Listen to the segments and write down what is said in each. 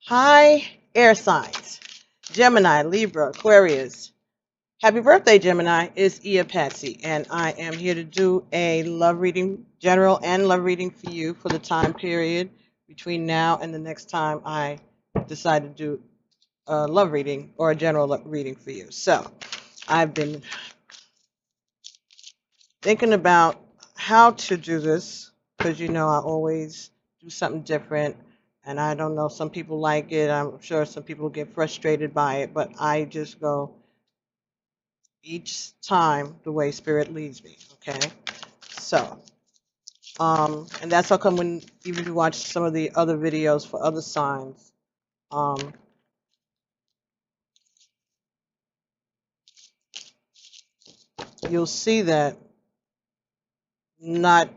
Hi, air signs. Gemini, Libra, Aquarius. Happy birthday, Gemini. It's Ia Patsy, and I am here to do a love reading, general and love reading for you for the time period between now and the next time I decide to do a love reading or a general love reading for you. So, I've been thinking about how to do this because I always do something different. And I don't know, some people like it. I'm sure some people get frustrated by it, but I just go each time the way Spirit leads me, okay? So, and that's how come when even if you watch some of the other videos for other signs, you'll see that not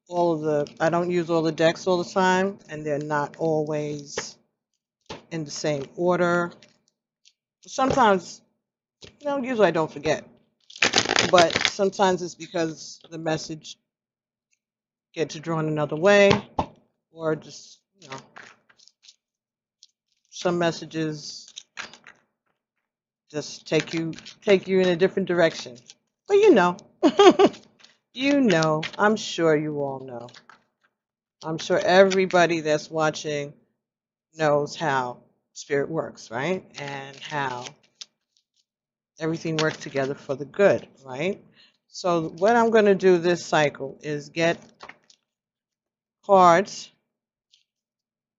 all of I don't use all the decks all the time, and they're not always in the same order. Sometimes, usually I don't forget, but sometimes it's because the message gets drawn another way, or just, some messages just take you in a different direction. But I'm sure you all know. I'm sure everybody that's watching knows how Spirit works, right? And how everything works together for the good, right? So what I'm going to do this cycle is get cards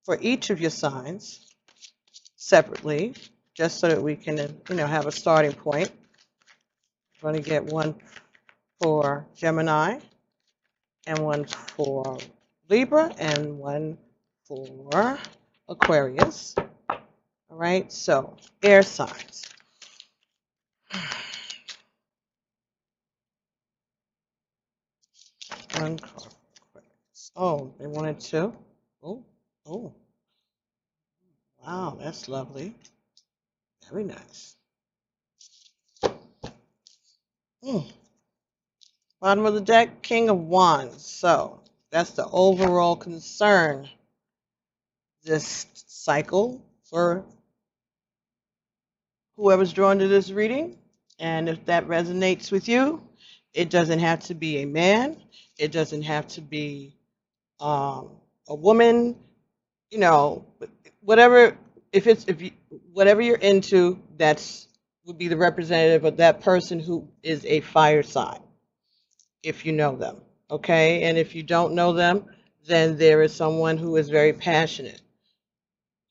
for each of your signs separately, just so that we can, have a starting point. I'm going to get one for Gemini, and one for Libra, and one for Aquarius. All right, so air signs. One card. Oh, they wanted two. Oh. Wow, that's lovely. Very nice. Bottom of the deck, King of Wands. So that's the overall concern this cycle for whoever's drawn to this reading. And if that resonates with you, it doesn't have to be a man. It doesn't have to be a woman. Whatever. Whatever you're into, that's would be the representative of that person who is a fire sign, if you know them. Okay, and if you don't know them, then there is someone who is very passionate,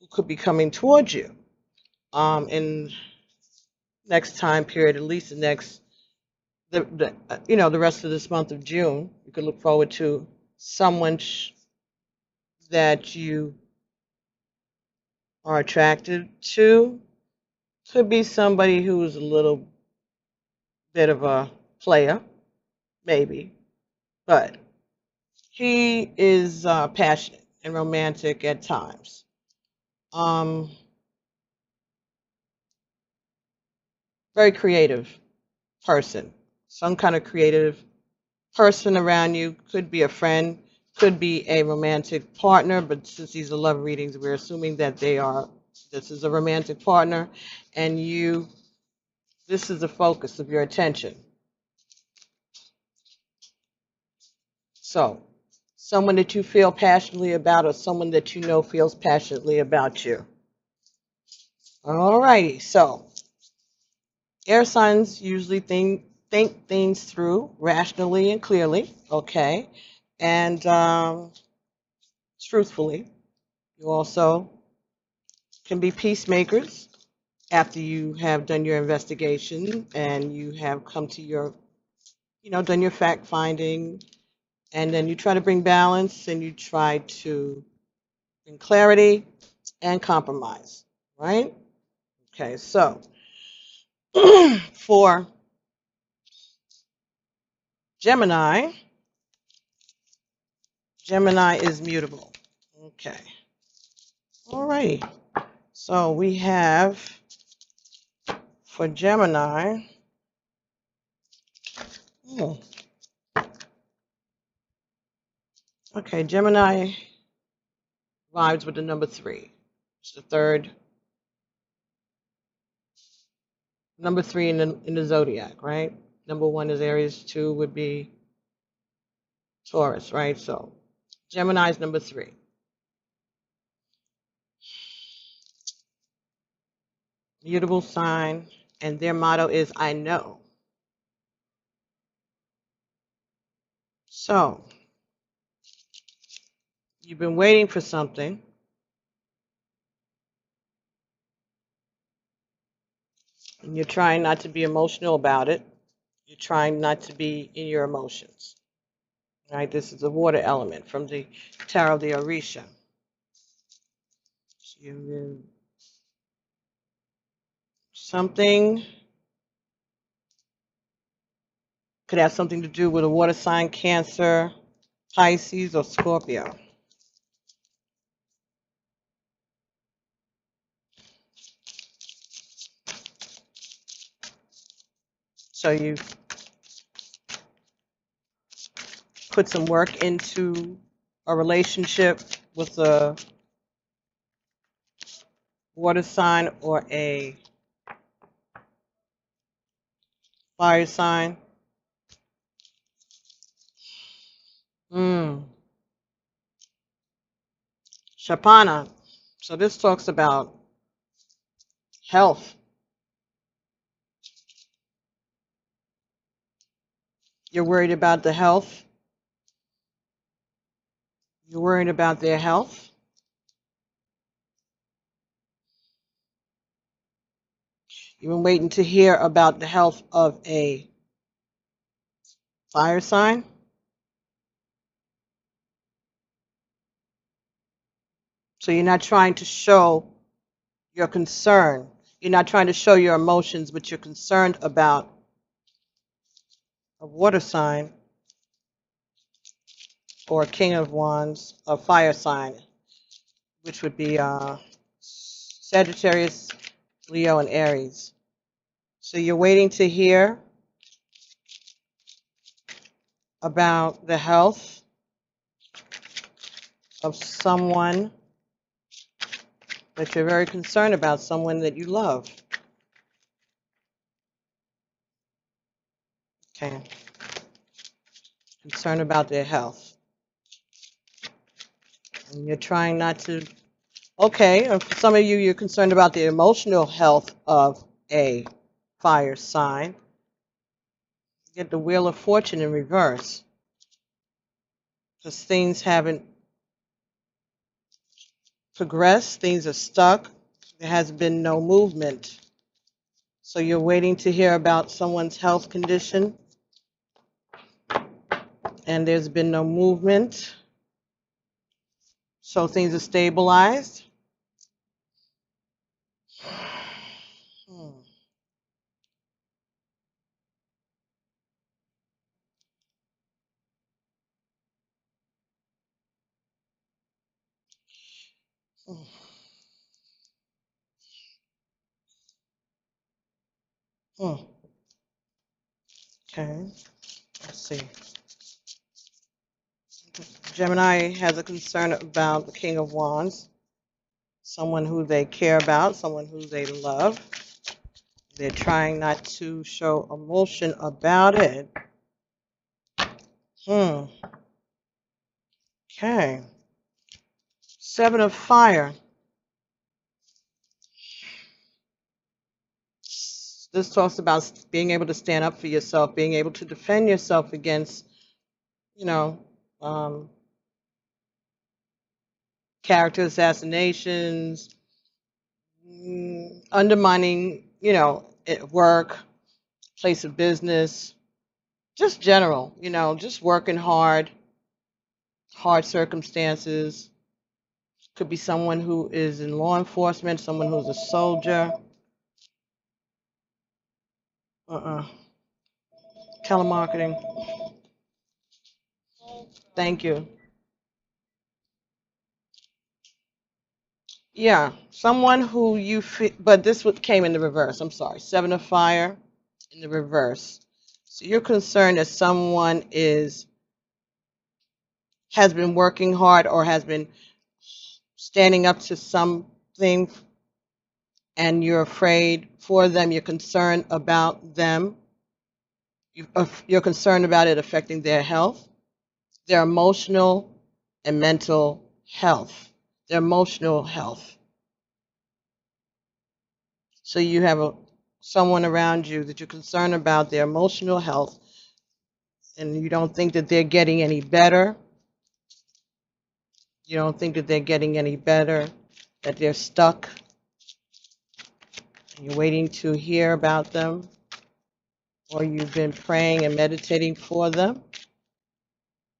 who could be coming towards you in next time period, at least the next the rest of this month of June. You could look forward to someone that you are attracted to. Could be somebody who's a little bit of a player, maybe, but he is passionate and romantic at times. Very creative person, some kind of creative person around you. Could be a friend, could be a romantic partner, but since these are love readings, we're assuming that this is a romantic partner, and this is the focus of your attention. So, someone that you feel passionately about, or someone that you know feels passionately about you. Alrighty, so air signs usually think things through rationally and clearly, okay, and truthfully. You also can be peacemakers after you have done your investigation and you have come to your, done your fact finding, and then you try to bring balance and you try to bring clarity and compromise, right? Okay, so for Gemini is mutable. Okay. All right. So we have for Gemini. Okay, Gemini vibes with the number 3. It's the third. Number 3 in the zodiac, right? Number 1 is Aries, 2 would be Taurus, right? So Gemini is number 3. Mutable sign, and their motto is I know. So you've been waiting for something. And you're trying not to be emotional about it. You're trying not to be in your emotions. Right? This is a water element from the Tarot of the Orisha. Something could have something to do with a water sign, Cancer, Pisces, or Scorpio. So you put some work into a relationship with a water sign or a fire sign. Shapana. So this talks about health. You're worried about the health. You're worried about their health. You've been waiting to hear about the health of a fire sign. So you're not trying to show your concern. You're not trying to show your emotions, but you're concerned about a water sign or a King of Wands, a fire sign, which would be Sagittarius, Leo, and Aries. So you're waiting to hear about the health of someone that you're very concerned about, someone that you love. Okay. Concerned about their health. And you're trying not to, okay, for some of you, you're concerned about the emotional health of a fire sign. You get the Wheel of Fortune in reverse. Because things haven't progressed, things are stuck, there has been no movement. So you're waiting to hear about someone's health condition, and there's been no movement. So things are stabilized. Okay, let's see. Gemini has a concern about the King of Wands, someone who they care about, someone who they love. They're trying not to show emotion about it. Okay. 7 of Fire. This talks about being able to stand up for yourself, being able to defend yourself against, character assassinations, undermining, at work, place of business, just general, just working hard circumstances. Could be someone who is in law enforcement, someone who's a soldier. Telemarketing. Thank you. Yeah, someone who you feel, but this came in the reverse. I'm sorry. 7 of Fire in the reverse. So you're concerned that someone has been working hard or has been standing up to some something and you're afraid for them, you're concerned about them, you're concerned about it affecting their health, their emotional and mental health, their emotional health. So you have someone around you that you're concerned about their emotional health, and you don't think that they're getting any better. You don't think that they're getting any better, that they're stuck. And you're waiting to hear about them, or you've been praying and meditating for them.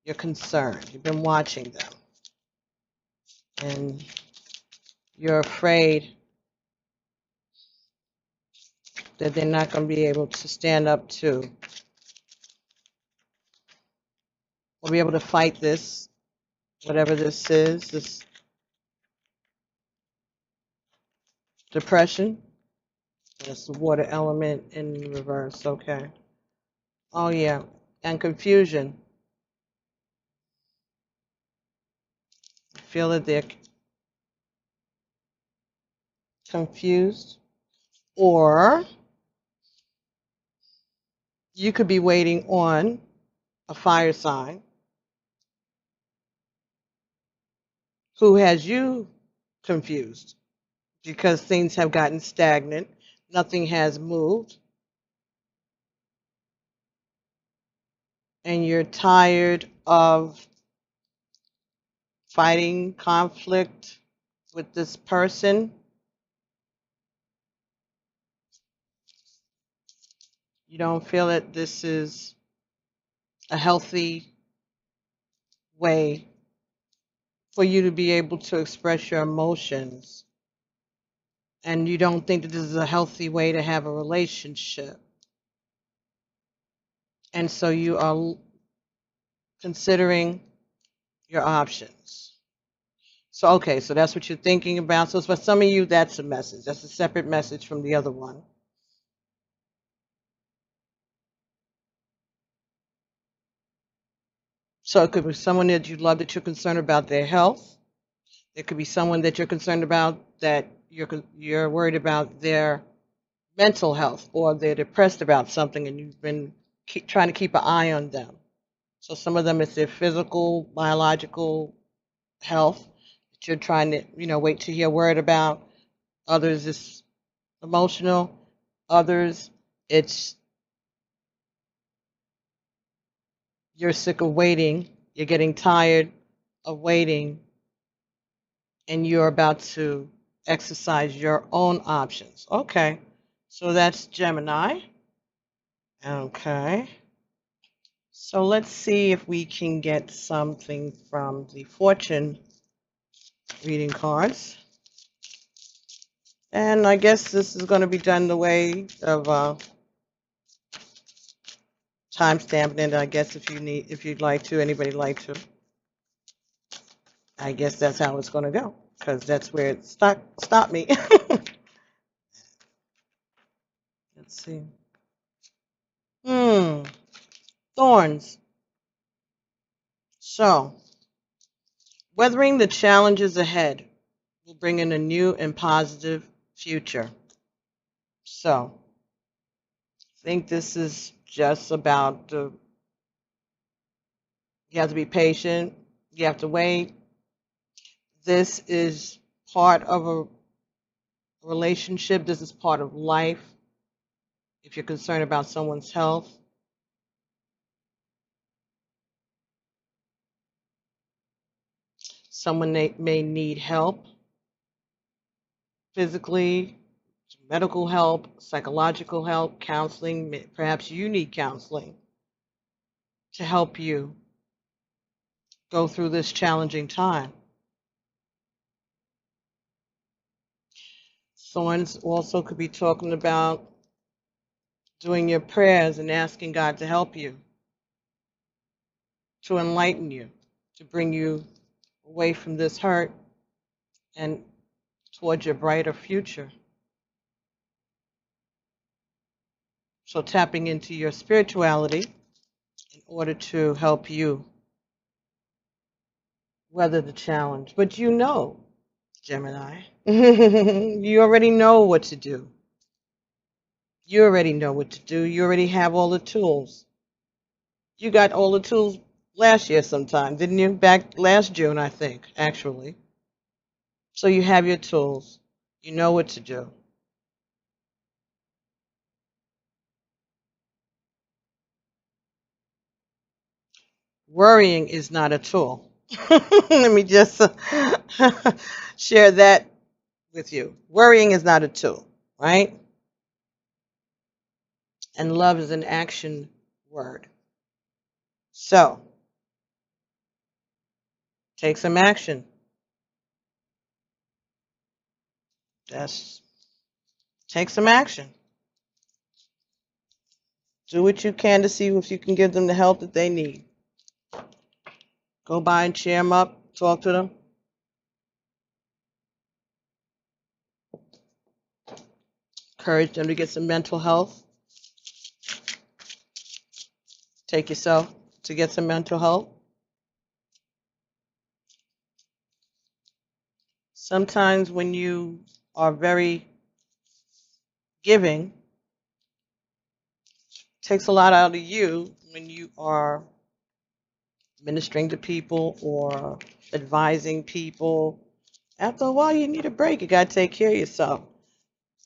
You're concerned. You've been watching them. And you're afraid that they're not going to be able to stand up to or be able to fight this, whatever this is, this depression. That's the water element in reverse. Okay. Oh, yeah. And confusion. Feel that they're confused, or you could be waiting on a fire sign who has you confused because things have gotten stagnant, nothing has moved, and you're tired of fighting conflict with this person. You don't feel that this is a healthy way for you to be able to express your emotions. And you don't think that this is a healthy way to have a relationship. And so you are considering your options. So, okay, so that's what you're thinking about. So for some of you, that's a message. That's a separate message from the other one. So it could be someone that you love that you're concerned about their health. It could be someone that you're concerned about that you're worried about their mental health, or they're depressed about something and you've been trying to keep an eye on them. So some of them it's their physical, biological health that you're trying to, wait to hear word about. Others is emotional. Others it's you're sick of waiting. You're getting tired of waiting, and you're about to exercise your own options. Okay, so that's Gemini. Okay. So let's see if we can get something from the fortune reading cards. And I guess this is going to be done the way of time stamping it. I guess if you'd like to, anybody like to. I guess that's how it's going to go, because that's where it stopped me. Let's see. Thorns. So, weathering the challenges ahead will bring in a new and positive future. So, I think this is just about you have to be patient. You have to wait. This is part of a relationship. This is part of life. If you're concerned about someone's health, someone may need help physically, medical help, psychological help, counseling. Perhaps you need counseling to help you go through this challenging time. Thorns also could be talking about doing your prayers and asking God to help you, to enlighten you, to bring you away from this hurt and towards your brighter future. So tapping into your spirituality in order to help you weather the challenge. But Gemini. You already know what to do. You already know what to do. You already have all the tools. You got all the tools last year sometime, didn't you? Back last June, I think, actually. So you have your tools. You know what to do. Worrying is not a tool. Let me just share that with you. Worrying is not a tool, right? And love is an action word. So take some action. Just take some action. Do what you can to see if you can give them the help that they need. Go by and cheer them up, talk to them. Encourage them to get some mental health. Take yourself to get some mental health. Sometimes when you are very giving, it takes a lot out of you when you are ministering to people or advising people. After a while, you need a break. You got to take care of yourself.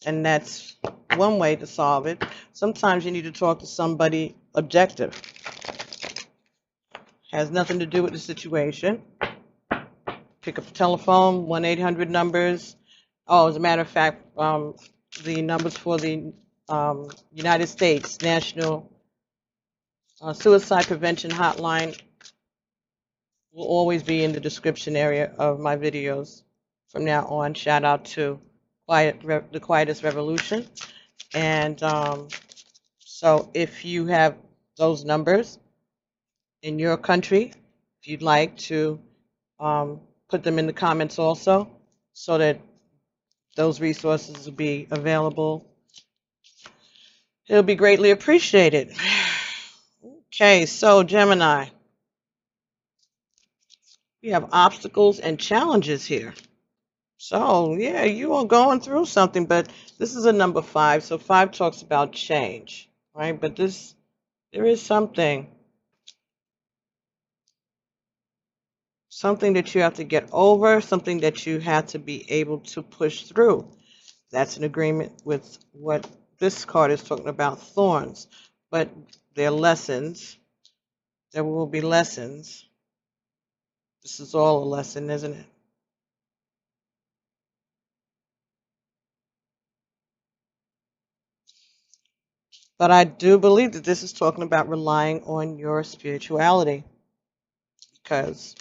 And that's one way to solve it. Sometimes you need to talk to somebody objective. Has nothing to do with the situation. Pick up the telephone, 1-800 numbers. Oh, as a matter of fact, the numbers for the United States National Suicide Prevention Hotline will always be in the description area of my videos from now on. Shout out to the Quietest Revolution. And so if you have those numbers in your country, if you'd like to put them in the comments also, so that those resources will be available, it'll be greatly appreciated. Okay, so Gemini, we have obstacles and challenges here. So yeah, you are going through something, but this is a number 5, so 5 talks about change, right? But there is something that you have to get over, something that you have to be able to push through. That's an agreement with what this card is talking about, thorns. But they're lessons. There will be lessons. This is all a lesson, isn't it? But I do believe that this is talking about relying on your spirituality, because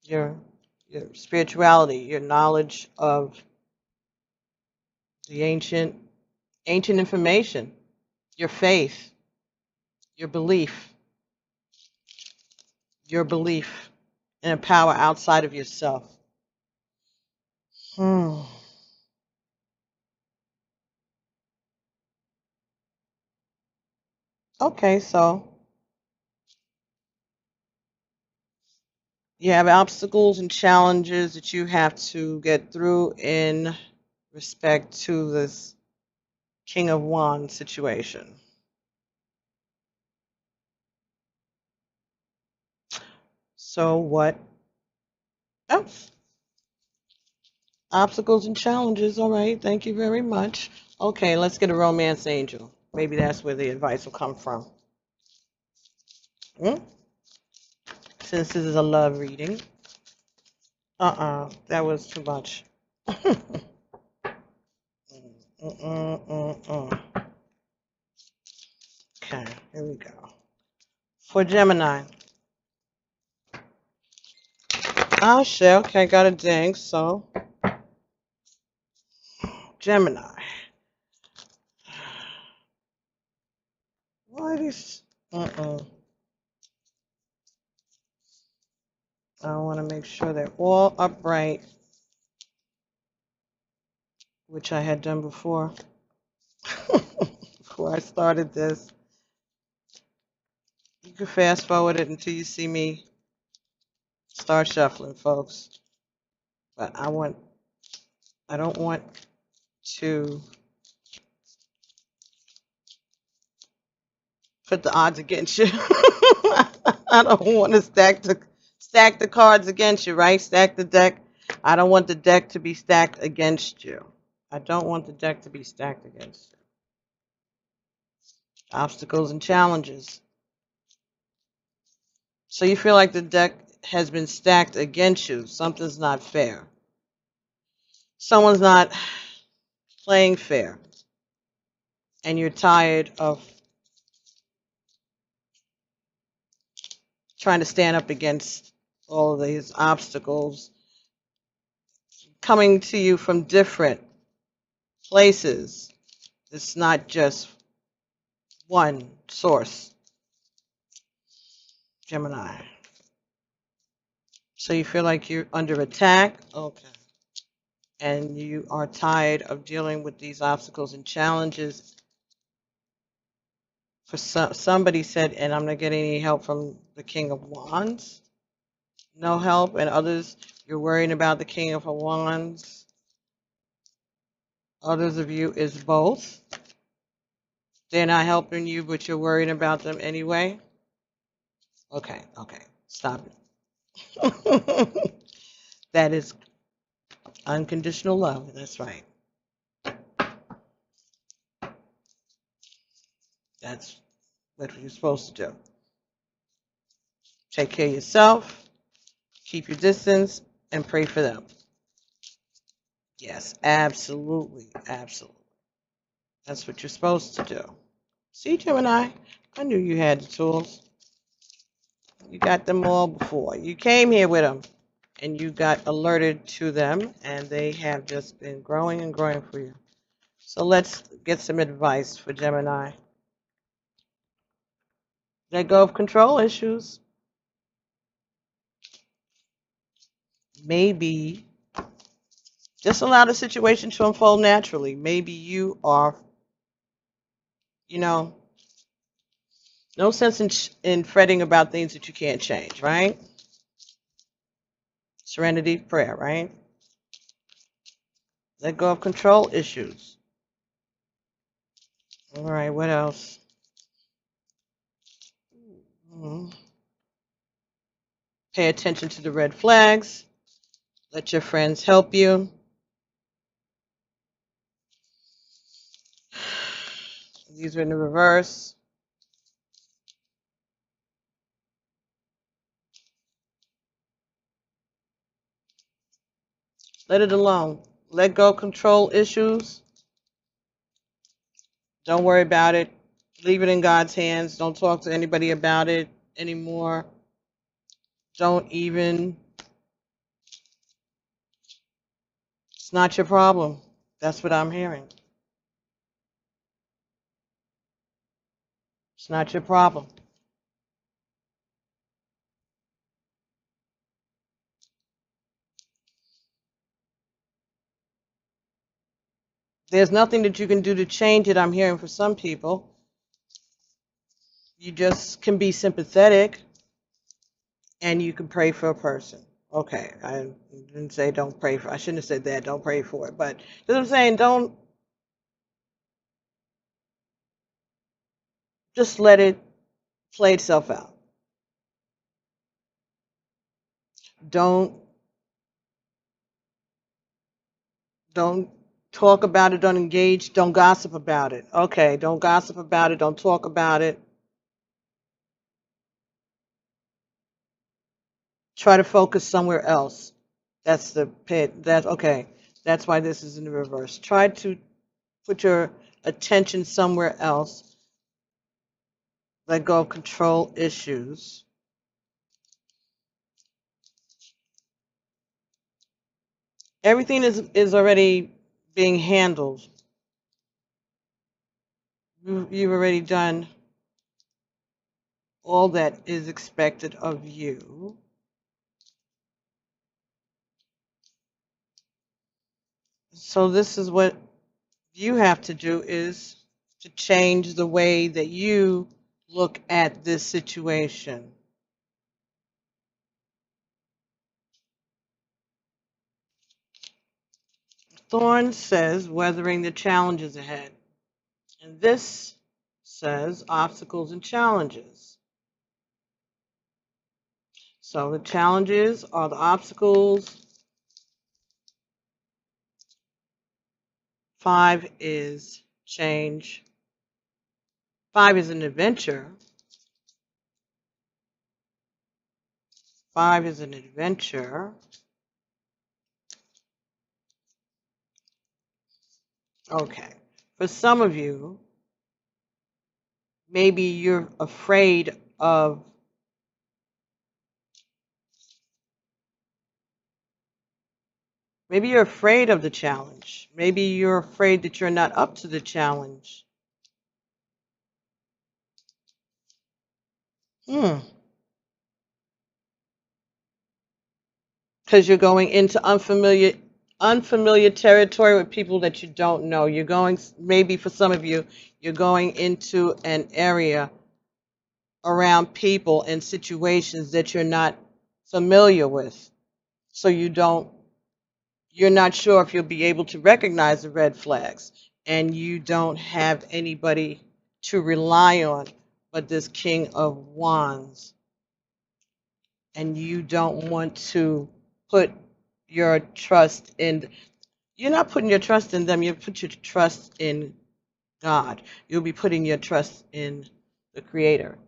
your spirituality, your knowledge of the ancient information, your faith, your belief in a power outside of yourself. Okay, so you have obstacles and challenges that you have to get through in respect to this King of Wands situation. So what else? Obstacles and challenges. All right, thank you very much. Okay, let's get a romance angel. Maybe that's where the advice will come from. Since this is a love reading. That was too much. Okay, here we go. For Gemini. Oh, shit, okay, got a ding, so. Gemini. Why these? I want to make sure they're all upright, which I had done before. Before I started this. You can fast forward it until you see me start shuffling, folks. But I don't want to put the odds against you. I don't want to stack the cards against you, right? Stack the deck. I don't want the deck to be stacked against you. I don't want the deck to be stacked against you. Obstacles and challenges. So you feel like the deck has been stacked against you. Something's not fair. Someone's not playing fair. And you're tired of trying to stand up against all of these obstacles coming to you from different places. It's not just one source, Gemini. So you feel like you're under attack? Okay. And you are tired of dealing with these obstacles and challenges. For somebody said, and I'm not getting any help from the King of Wands. No help. And others, you're worrying about the King of Wands. Others of you is both. They're not helping you, but you're worrying about them anyway. Okay, stop it. That is unconditional love. That's right. That's what you're supposed to do. Take care of yourself, keep your distance, and pray for them. Yes, absolutely, absolutely. That's what you're supposed to do. See, Gemini, I knew you had the tools. You got them all before. You came here with them, and you got alerted to them, and they have just been growing and growing for you. So let's get some advice for Gemini. Let go of control issues. Maybe just allow the situation to unfold naturally. Maybe you are, no sense in fretting about things that you can't change, right? Serenity prayer, right? Let go of control issues. All right, what else? Pay attention to the red flags. Let your friends help you. These are in the reverse. Let it alone. Let go of control issues. Don't worry about it. Leave it in God's hands. Don't talk to anybody about it anymore. Don't even. It's not your problem. That's what I'm hearing. It's not your problem. There's nothing that you can do to change it, I'm hearing for some people. You just can be sympathetic and you can pray for a person. Okay, I didn't say don't pray for, I shouldn't have said that, don't pray for it. But you know what I'm saying, don't, just let it play itself out. Don't talk about it, don't engage, don't gossip about it. Okay, don't gossip about it, don't talk about it. Try to focus somewhere else. That's the pit. That's okay. That's why this is in the reverse. Try to put your attention somewhere else. Let go of control issues. Everything is already being handled. You've already done all that is expected of you. So this is what you have to do, is to change the way that you look at this situation. Thorn says weathering the challenges ahead. And this says obstacles and challenges. So the challenges are the obstacles. 5 is change. 5 is an adventure. 5 is an adventure. Okay. For some of you, maybe you're afraid of the challenge. Maybe you're afraid that you're not up to the challenge. Because you're going into unfamiliar territory with people that you don't know. You're going, maybe for some of you, you're going into an area around people and situations that you're not familiar with. So you're not sure if you'll be able to recognize the red flags, and you don't have anybody to rely on but this King of Wands. And you don't want to put your trust in, you're not putting your trust in them, you put your trust in God. You'll be putting your trust in the Creator,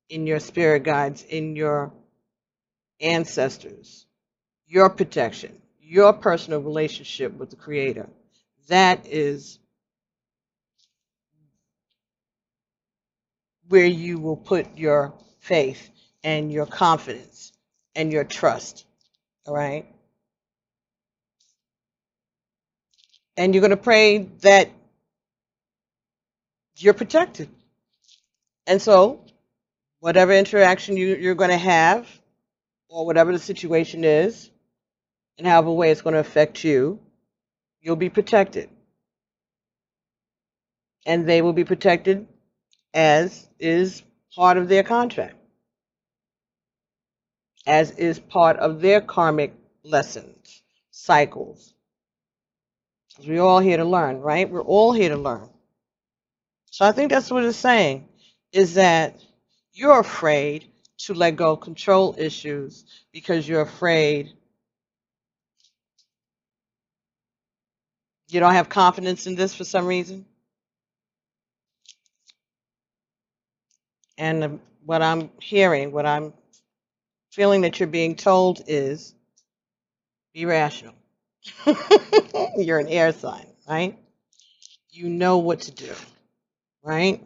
in your spirit guides, in your ancestors, your protection, your personal relationship with the Creator. That is where you will put your faith and your confidence and your trust. All right? And you're going to pray that you're protected. And so, whatever interaction you're going to have, or whatever the situation is, and however way it's going to affect you, you'll be protected. And they will be protected as is part of their contract, as is part of their karmic lessons, cycles. We're all here to learn, right? We're all here to learn. So I think that's what it's saying, is that you're afraid to let go of control issues because you're afraid you don't have confidence in this for some reason. And what I'm hearing, what I'm feeling that you're being told is be rational. You're an air sign, right? You know what to do, right?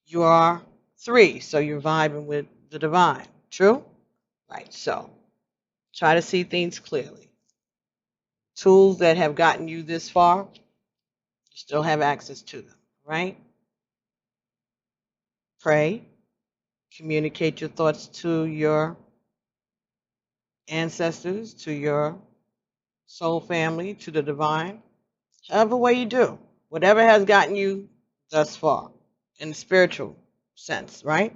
You are 3, so you're vibing with the divine. True? Right. So try to see things clearly. Tools that have gotten you this far, you still have access to them, right? Pray. Communicate your thoughts to your ancestors, to your soul family, to the divine. However way you do. Whatever has gotten you thus far in the spiritual sense, right?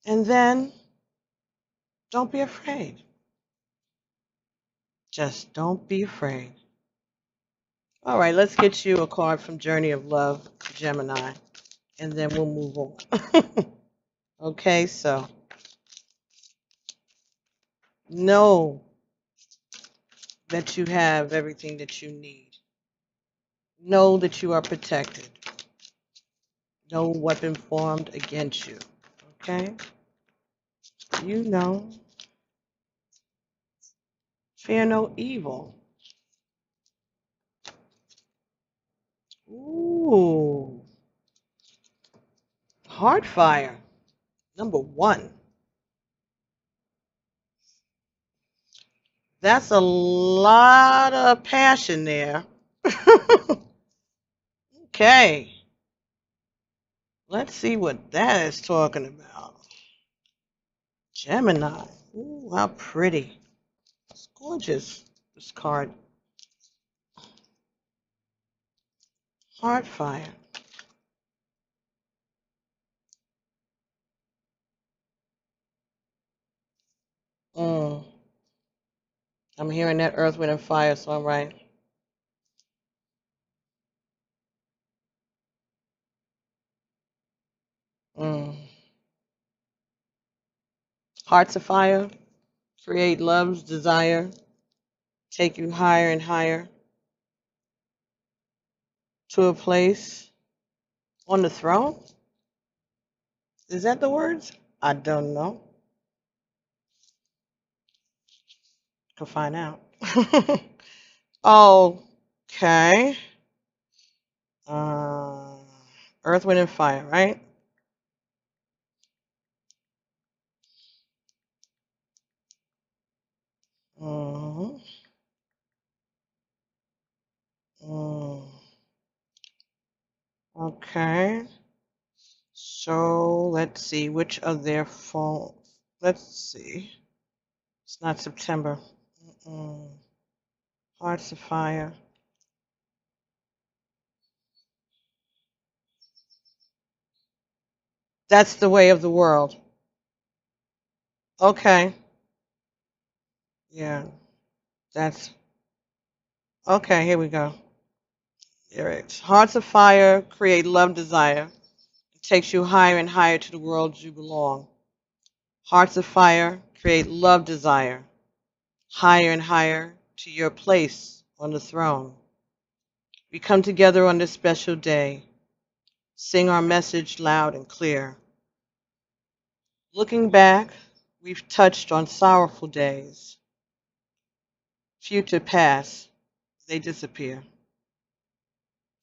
And then don't be afraid. Just don't be afraid. All right, let's get you a card from Journey of Love, Gemini, and then we'll move on. Okay, so know that you have everything that you need. Know that you are protected. No weapon formed against you. Okay? You know. Fear no evil. Ooh. Heart fire. Number 1. That's a lot of passion there. Okay. Let's see what that is talking about. Gemini. Ooh, how pretty. It's gorgeous, this card. Heart fire. I'm hearing that earth, wind, and fire, so I'm right. Mm. Hearts of fire, create love's desire, take you higher and higher to a place on the throne. Is that the words? I don't know. Can find out. Okay. Uh, earth, wind, and fire, right? Mm-hmm. Mm. Okay. So let's see which of their phone. Let's see. It's not September. Mm-mm. Hearts of fire. That's the way of the world. Okay. Yeah. That's okay. Here we go. Here it is. Hearts of fire create love desire. It takes you higher and higher to the world you belong. Hearts of fire create love desire. Higher and higher to your place on the throne. We come together on this special day. Sing our message loud and clear. Looking back, we've touched on sorrowful days. Future past, they disappear.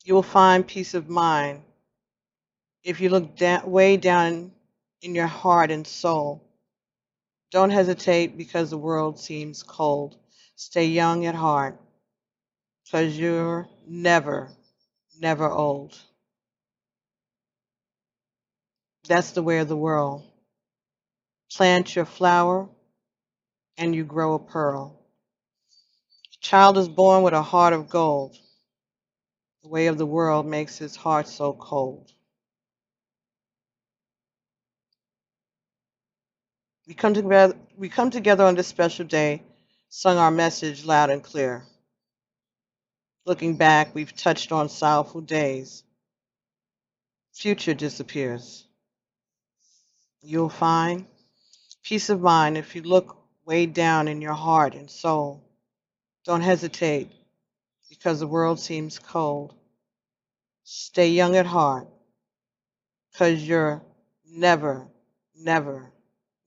You will find peace of mind if you look way down in your heart and soul. Don't hesitate because the world seems cold. Stay young at heart because you're never, never old. That's the way of the world. Plant your flower and you grow a pearl. A child is born with a heart of gold. The way of the world makes his heart so cold. We come together on this special day, sung our message loud and clear. Looking back, we've touched on sorrowful days. Future disappears. You'll find peace of mind if you look way down in your heart and soul. Don't hesitate because the world seems cold. Stay young at heart because you're never, never,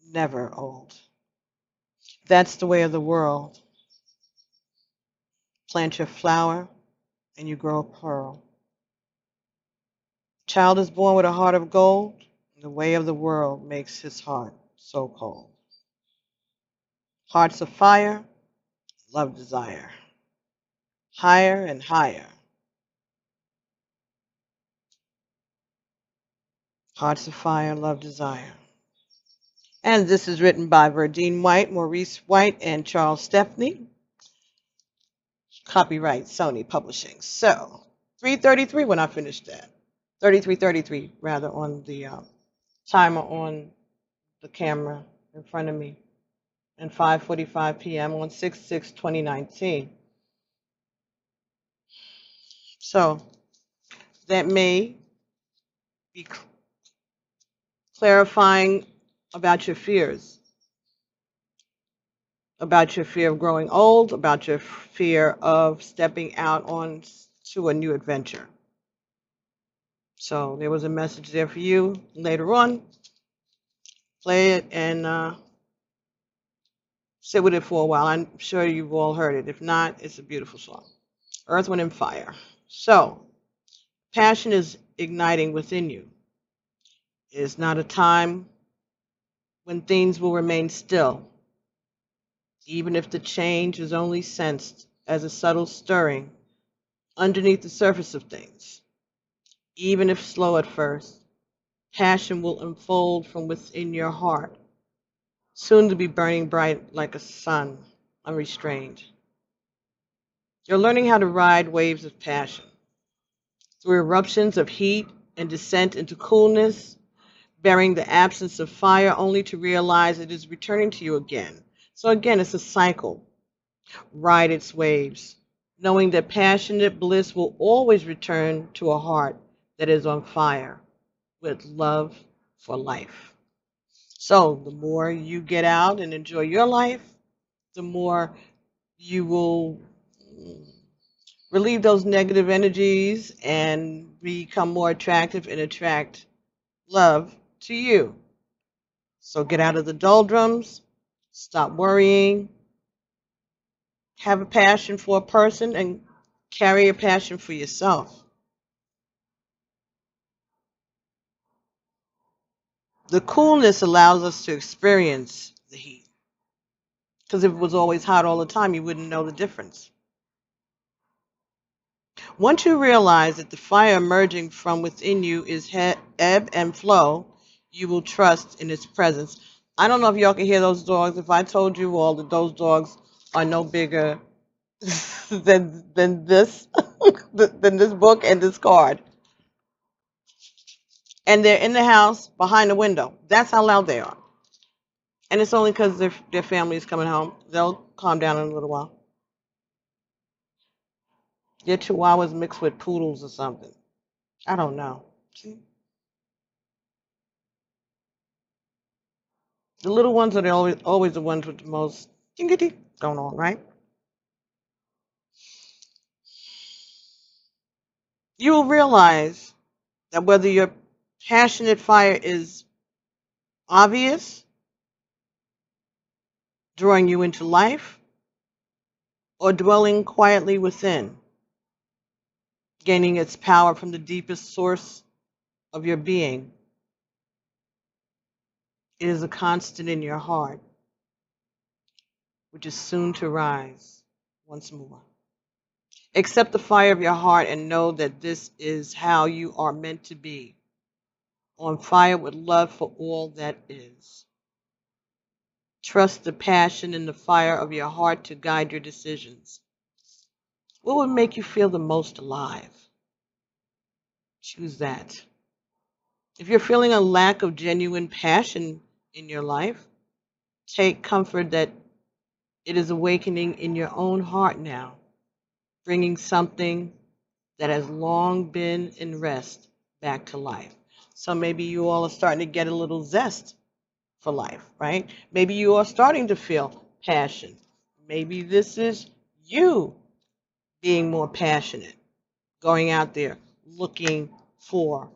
never old. That's the way of the world. Plant your flower and you grow a pearl. Child is born with a heart of gold. The way of the world makes his heart so cold. Hearts of fire, love desire. Higher and higher. Hearts of fire, love desire. And this is written by Verdine White, Maurice White, and Charles Stepney. Copyright Sony Publishing. So 3:33 when I finished that. 33:33 rather on the timer on the camera in front of me. And 5:45 p.m. on 6/6/2019. So that may be clarifying about your fears, about your fear of growing old, about your fear of stepping out on to a new adventure. So there was a message there for you later on. Play it and sit with it for a while. I'm sure you've all heard it. If not, it's a beautiful song. Earth, Wind, and Fire. So passion is igniting within you. It is not a time when things will remain still, even if the change is only sensed as a subtle stirring underneath the surface of things. Even if slow at first, passion will unfold from within your heart, soon to be burning bright like a sun, unrestrained. You're learning how to ride waves of passion through eruptions of heat and descent into coolness, bearing the absence of fire only to realize it is returning to you again. So again, it's a cycle. Ride its waves, knowing that passionate bliss will always return to a heart that is on fire with love for life. So the more you get out and enjoy your life, the more you will relieve those negative energies and become more attractive and attract love to you. So get out of the doldrums, stop worrying, have a passion for a person, and carry a passion for yourself. The coolness allows us to experience the heat. Because if it was always hot all the time, you wouldn't know the difference. Once you realize that the fire emerging from within you is ebb and flow, you will trust in its presence. I don't know if y'all can hear those dogs. If I told you all that those dogs are no bigger than this than this book and this card, and they're in the house behind the window. That's how loud they are. And it's only because their family is coming home. They'll calm down in a little while. They're chihuahuas mixed with poodles or something. I don't know. See? The little ones are always the ones with the most dingity going on, right? You will realize that whether your passionate fire is obvious, drawing you into life, or dwelling quietly within, gaining its power from the deepest source of your being, it is a constant in your heart, which is soon to rise once more. Accept the fire of your heart and know that this is how you are meant to be, on fire with love for all that is. Trust the passion and the fire of your heart to guide your decisions. What would make you feel the most alive? Choose that. If you're feeling a lack of genuine passion in your life, take comfort that it is awakening in your own heart now, bringing something that has long been in rest back to life. So maybe you all are starting to get a little zest for life, right? Maybe you are starting to feel passion. Maybe this is you being more passionate, going out there looking for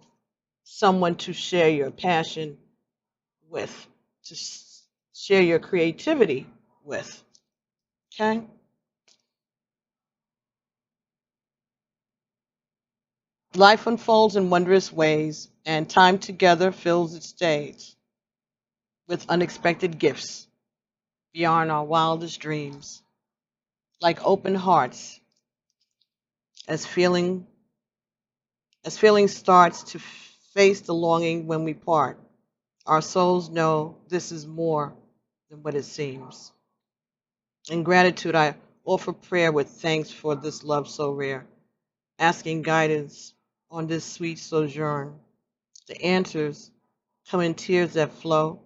someone to share your passion with, to share your creativity with. Okay? Life unfolds in wondrous ways, and time together fills its days with unexpected gifts beyond our wildest dreams. Like open hearts, as feeling starts to face the longing when we part, our souls know this is more than what it seems. In gratitude, I offer prayer with thanks for this love so rare, asking guidance on this sweet sojourn. The answers come in tears that flow,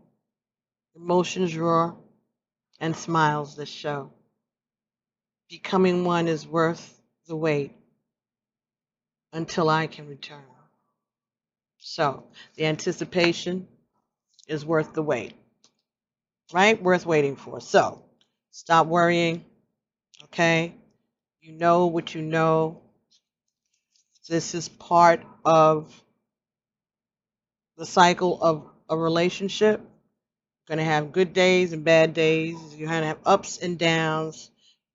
emotions roar, and smiles that show. Becoming one is worth the wait until I can return. So the anticipation is worth the wait, right? Worth waiting for. So stop worrying, okay? You know what you know. This is part of the cycle of a relationship. You're going to have good days and bad days. You're going to have ups and downs.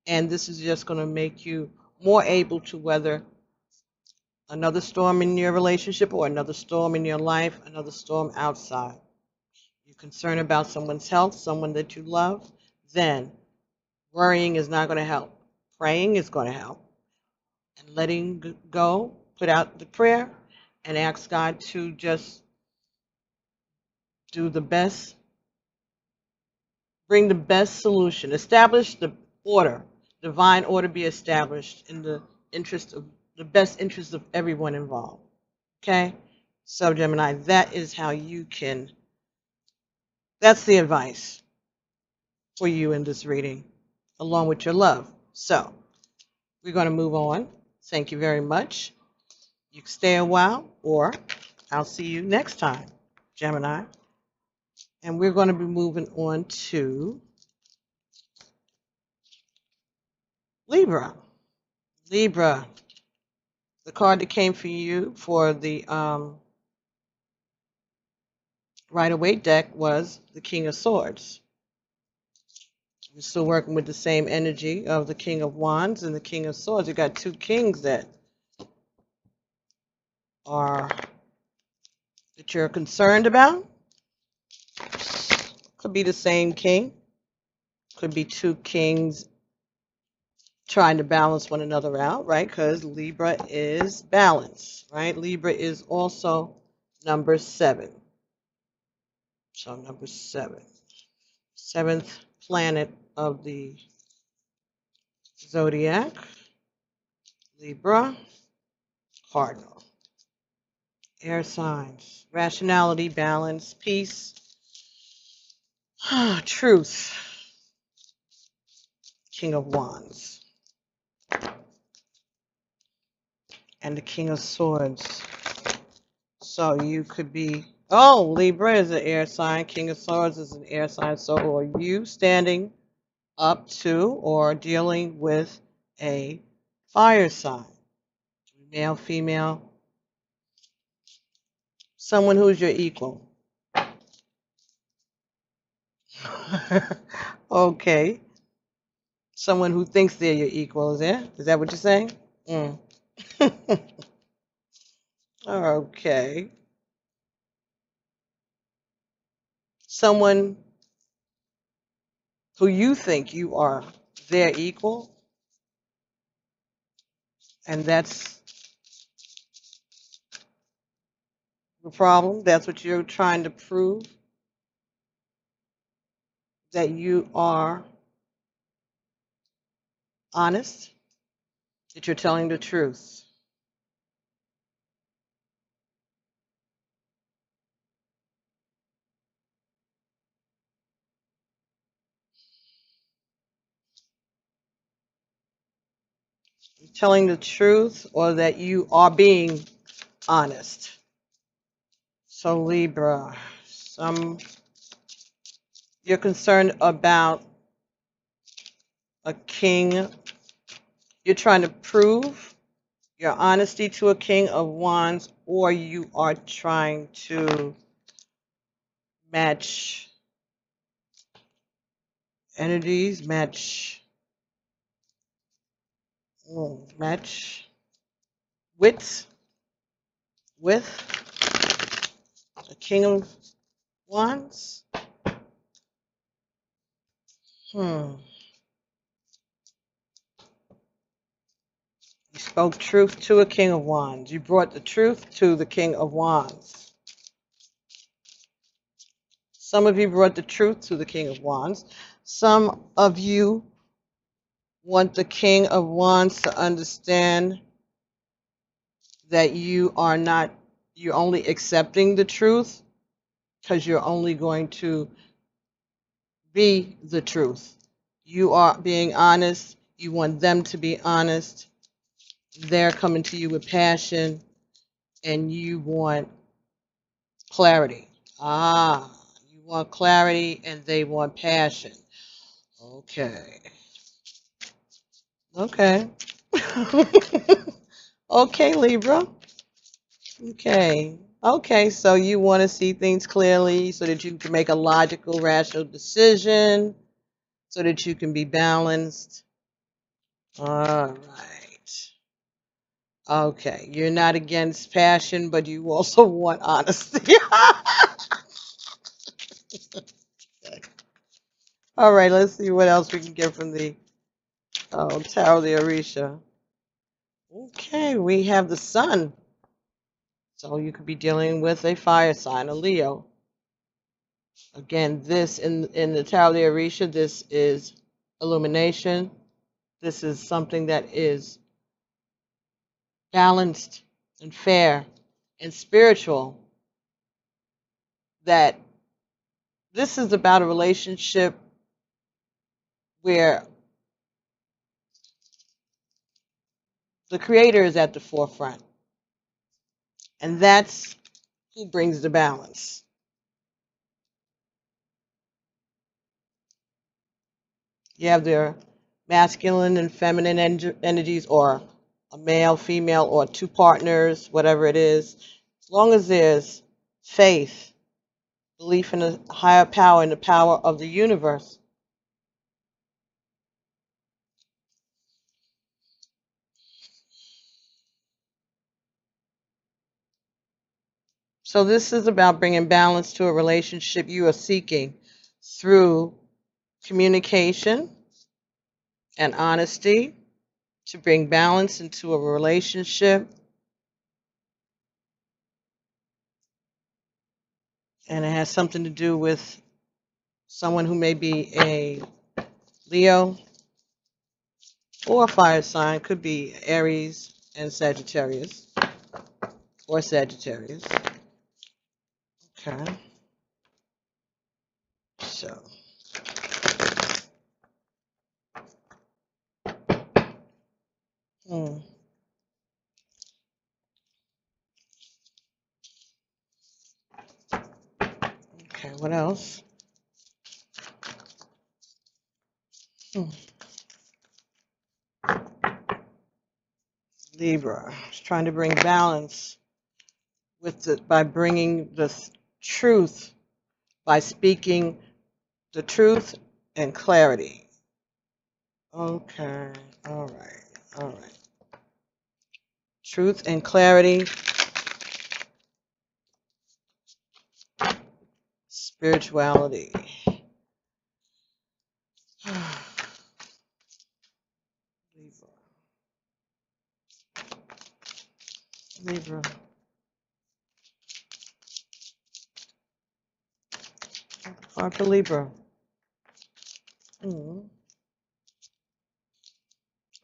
And this is just going to make you more able to weather another storm in your relationship or another storm in your life, another storm outside. You're concerned about someone's health, someone that you love, then worrying is not going to help. Praying is going to help. And letting go, put out the prayer, and ask God to just do the best, bring the best solution, establish the order, divine order be established in the interest of the best interest of everyone involved. Okay? So Gemini, that is how you can, that's the advice for you in this reading. along with your love. So we're going to move on. Thank you very much. You can stay a while, or I'll see you next time, Gemini. And we're going to be moving on to Libra. Libra, the card that came for you for the Rider-Waite deck was the King of Swords. We're still working with the same energy of the King of Wands and the King of Swords. You got two kings that you're concerned about. Could be the same king. Could be two kings trying to balance one another out, right? Because Libra is balance, right? Libra is also number 7. So number 7. 7th planet of the zodiac. Libra. Cardinal. Air signs. Rationality, balance, peace. Truth. King of Wands. And the King of Swords. So you could be, oh, Libra is an air sign. King of Swords is an air sign. So are you standing up to or dealing with a fire sign? Male, female. Someone who's your equal. Okay. Someone who thinks they're your equal, is it? Is that what you're saying? Okay. Someone who you think you are their equal, and that's the problem. That's what you're trying to prove, that you are honest, that you're telling the truth. You're telling the truth, or that you are being honest. So Libra, you're concerned about a king. You're trying to prove your honesty to a King of Wands, or you are trying to match energies, match wits with a King of Wands. You spoke truth to a King of Wands. You brought the truth to the King of Wands. Some of you brought the truth to the King of Wands. Some of you want the King of Wands to understand that you're only accepting the truth because you're only going to be the truth. You are being honest. You want them to be honest. They're coming to you with passion, and you want clarity. You want clarity, and they want passion. Okay. Okay. Okay, Libra. Okay. Okay, so you want to see things clearly so that you can make a logical, rational decision, so that you can be balanced. All right. Okay, you're not against passion, but you also want honesty. All right, let's see what else we can get from the Tarot de Orisha. Okay, we have the Sun. So you could be dealing with a fire sign, a Leo. Again, this in the Tarot de Orisha, this is illumination. This is something that is balanced and fair and spiritual. That this is about a relationship where the Creator is at the forefront. And that's who brings the balance. You have their masculine and feminine energies, or a male, female, or two partners, whatever it is. As long as there's faith, belief in a higher power and the power of the universe. So this is about bringing balance to a relationship you are seeking through communication and honesty, to bring balance into a relationship. And it has something to do with someone who may be a Leo or a fire sign. Could be Aries and Sagittarius, or Sagittarius. Okay. So. Okay, what else? Libra is trying to bring balance by bringing the truth, by speaking the truth and clarity. Okay, all right. Truth and clarity. Spirituality. Libra. Card for Libra.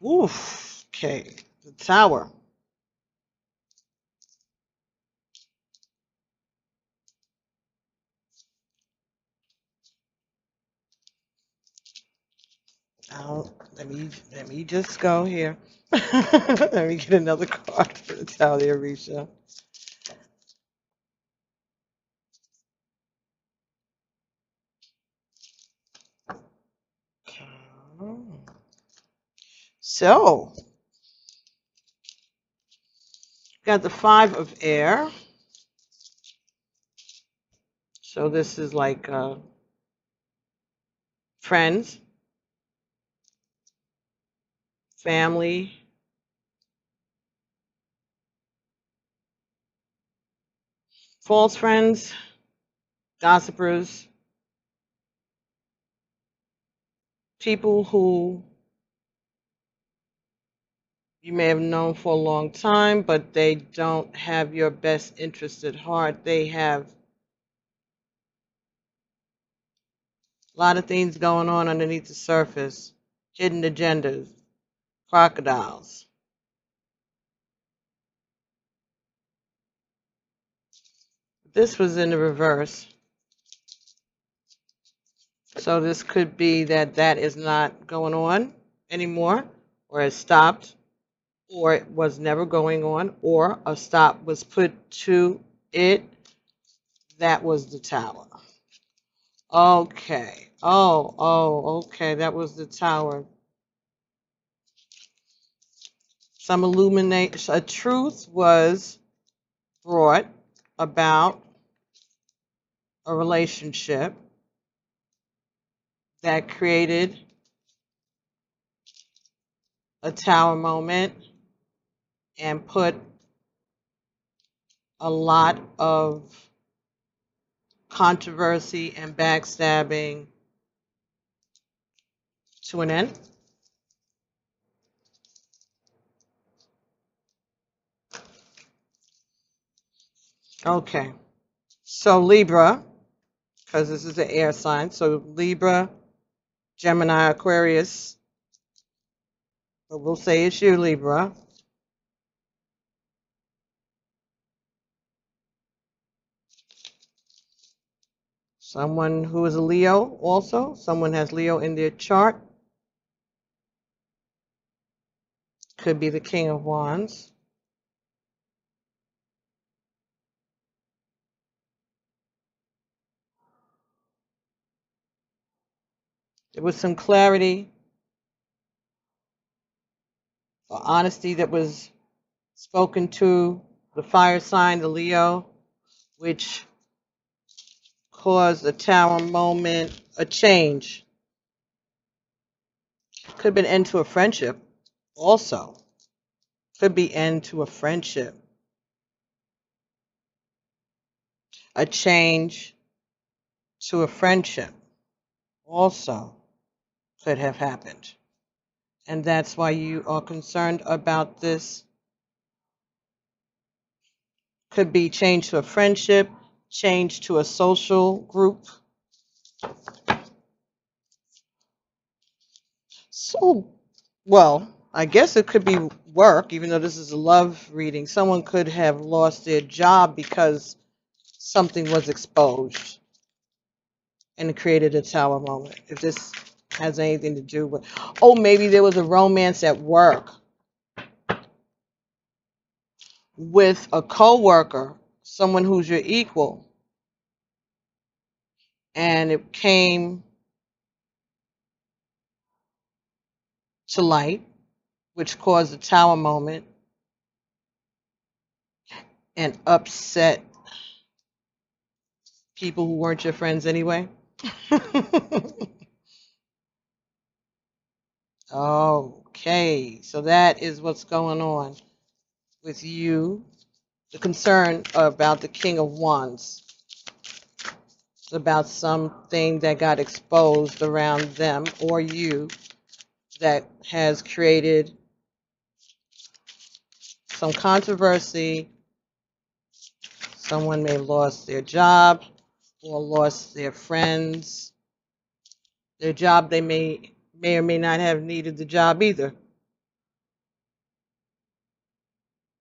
Oof. Okay. The Tower. Now, let me just go here. Let me get another card for the Tower, Arisha. So, got the Five of Air. So this is like friends, family, false friends, gossipers, people who you may have known for a long time, but they don't have your best interest at heart. They have a lot of things going on underneath the surface, hidden agendas, crocodiles. This was in the reverse. So this could be that is not going on anymore, or it stopped, or it was never going on, or a stop was put to it. That was the Tower. Okay. Okay. That was the Tower. Some illumination, a truth was brought about a relationship that created a Tower moment and put a lot of controversy and backstabbing to an end. Okay, so Libra, because this is an air sign, so Libra, Gemini, Aquarius, but we'll say it's you, Libra. Someone who is a Leo also, someone has Leo in their chart. Could be the King of Wands. There was some clarity or honesty that was spoken to the fire sign, the Leo, which caused a Tower moment, a change. Could have been end to a friendship also. Could be end to a friendship. A change to a friendship also could have happened. And that's why you are concerned about this. Could be change to a friendship, change to a social group. So, well, I guess it could be work, even though this is a love reading. Someone could have lost their job because something was exposed and it created a Tower moment. If this has anything to do with, oh, maybe there was a romance at work with a co-worker, someone who's your equal, and it came to light, which caused a Tower moment and upset people who weren't your friends anyway. Okay, so that is what's going on with you. The concern about the King of Wands. It's about something that got exposed around them or you that has created some controversy. Someone may have lost their job or lost their friends. Their job, they may or may not have needed the job either.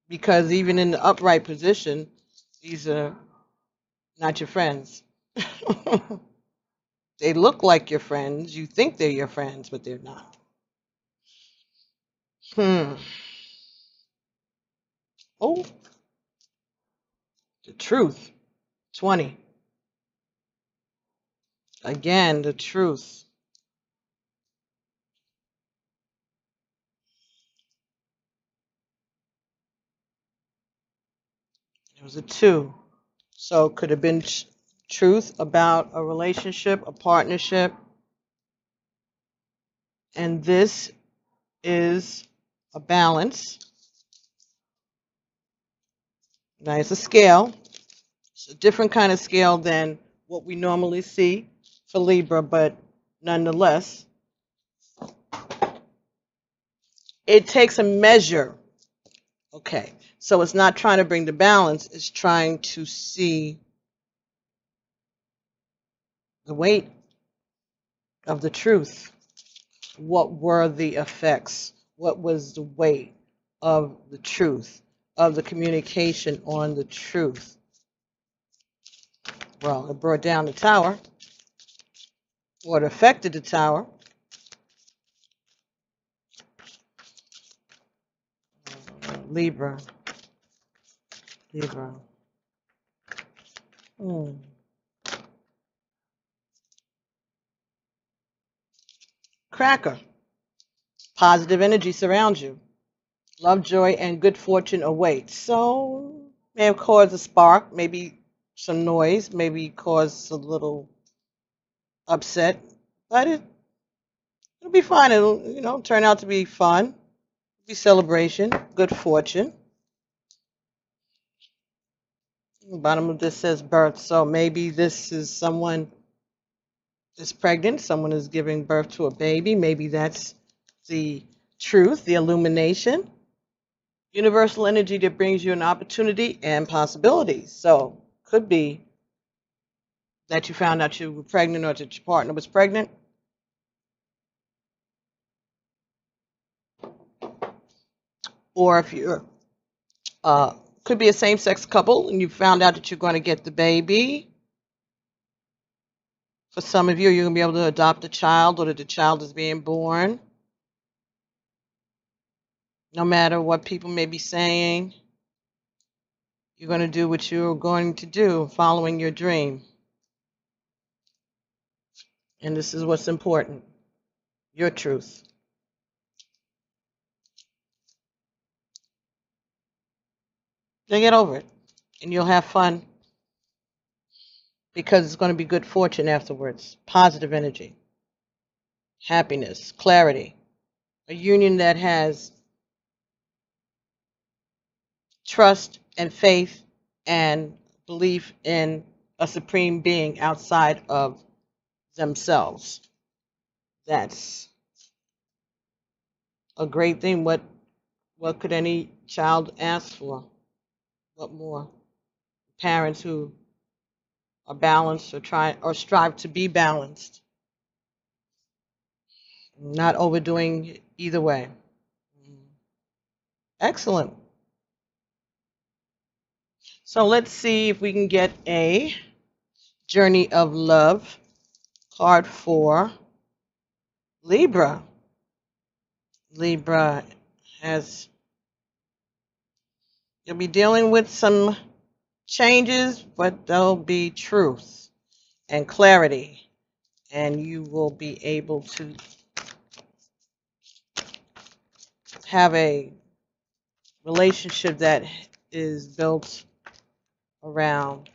Because even in the upright position, these are not your friends. They look like your friends. You think they're your friends, but they're not. Oh, the truth. 20. Again, the truth. It was a 2. So it could have been truth about a relationship, a partnership. And this is a balance. Now it's a scale. It's a different kind of scale than what we normally see for Libra, but nonetheless, it takes a measure. Okay, so it's not trying to bring the balance, it's trying to see the weight of the truth. What were the effects? What was the weight of the truth, of the communication on the truth? Well, it brought down the Tower, or it affected the Tower. Libra. Cracker. Positive energy surrounds you. Love, joy, and good fortune await. So, may have caused a spark, maybe some noise, maybe caused a little upset, but it'll be fine. It'll, turn out to be fun. It'll be celebration, good fortune. The bottom of this says birth, so maybe this is someone is pregnant, someone is giving birth to a baby. Maybe that's the truth, the illumination. Universal energy that brings you an opportunity and possibilities. So could be that you found out you were pregnant or that your partner was pregnant. Or if you're, could be a same-sex couple and you found out that you're going to get the baby. For some of you, you're going to be able to adopt a child or that the child is being born. No matter what people may be saying, you're going to do what you're going to do, following your dream. And this is what's important, your truth. Then get over it, and you'll have fun because it's going to be good fortune afterwards, positive energy, happiness, clarity, a union that has trust and faith and belief in a supreme being outside of themselves. That's a great thing. What could any child ask for? What more? Parents who are balanced or try or strive to be balanced, not overdoing either way. Excellent. So let's see if we can get a Journey of Love card for Libra. Libra has, you'll be dealing with some changes, but there'll be truth and clarity, and you will be able to have a relationship that is built around.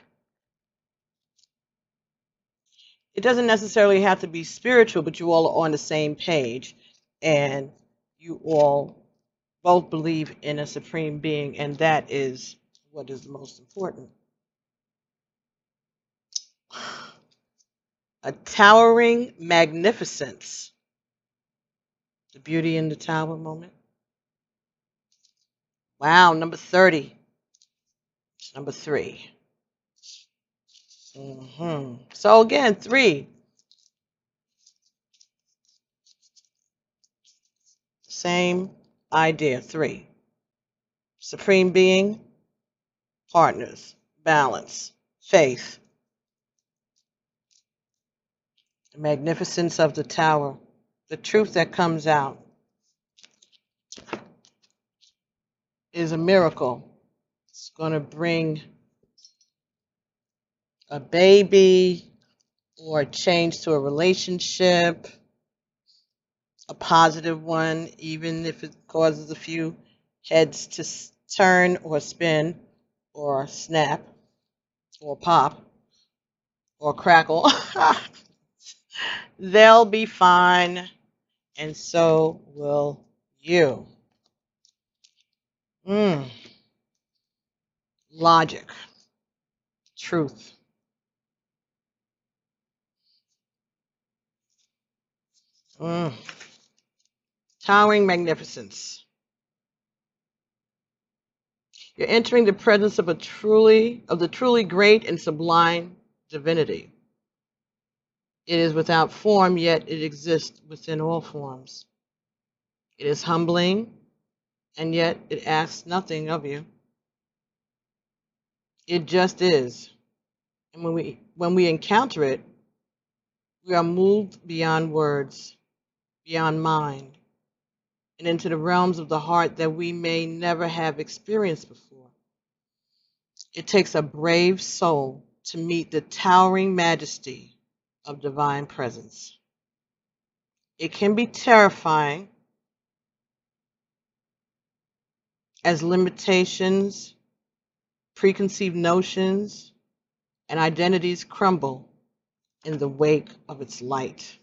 It doesn't necessarily have to be spiritual, but you all are on the same page, and you all both believe in a supreme being, and that is what is most important. A towering magnificence. The beauty in the tower moment. Wow, number 30. It's number 3. So again, 3. Same idea, 3. Supreme being, partners, balance, faith. The magnificence of the tower, the truth that comes out is a miracle. It's going to bring a baby or a change to a relationship, a positive one, even if it causes a few heads to turn or spin or snap or pop or crackle. They'll be fine, and so will you. Logic, truth. Towering magnificence. You're entering the presence of the truly great and sublime divinity. It is without form, yet it exists within all forms. It is humbling, and yet it asks nothing of you. It just is. And when we encounter it, we are moved beyond words, beyond mind, and into the realms of the heart that we may never have experienced before. It takes a brave soul to meet the towering majesty of divine presence. It can be terrifying as limitations, preconceived notions, and identities crumble in the wake of its light.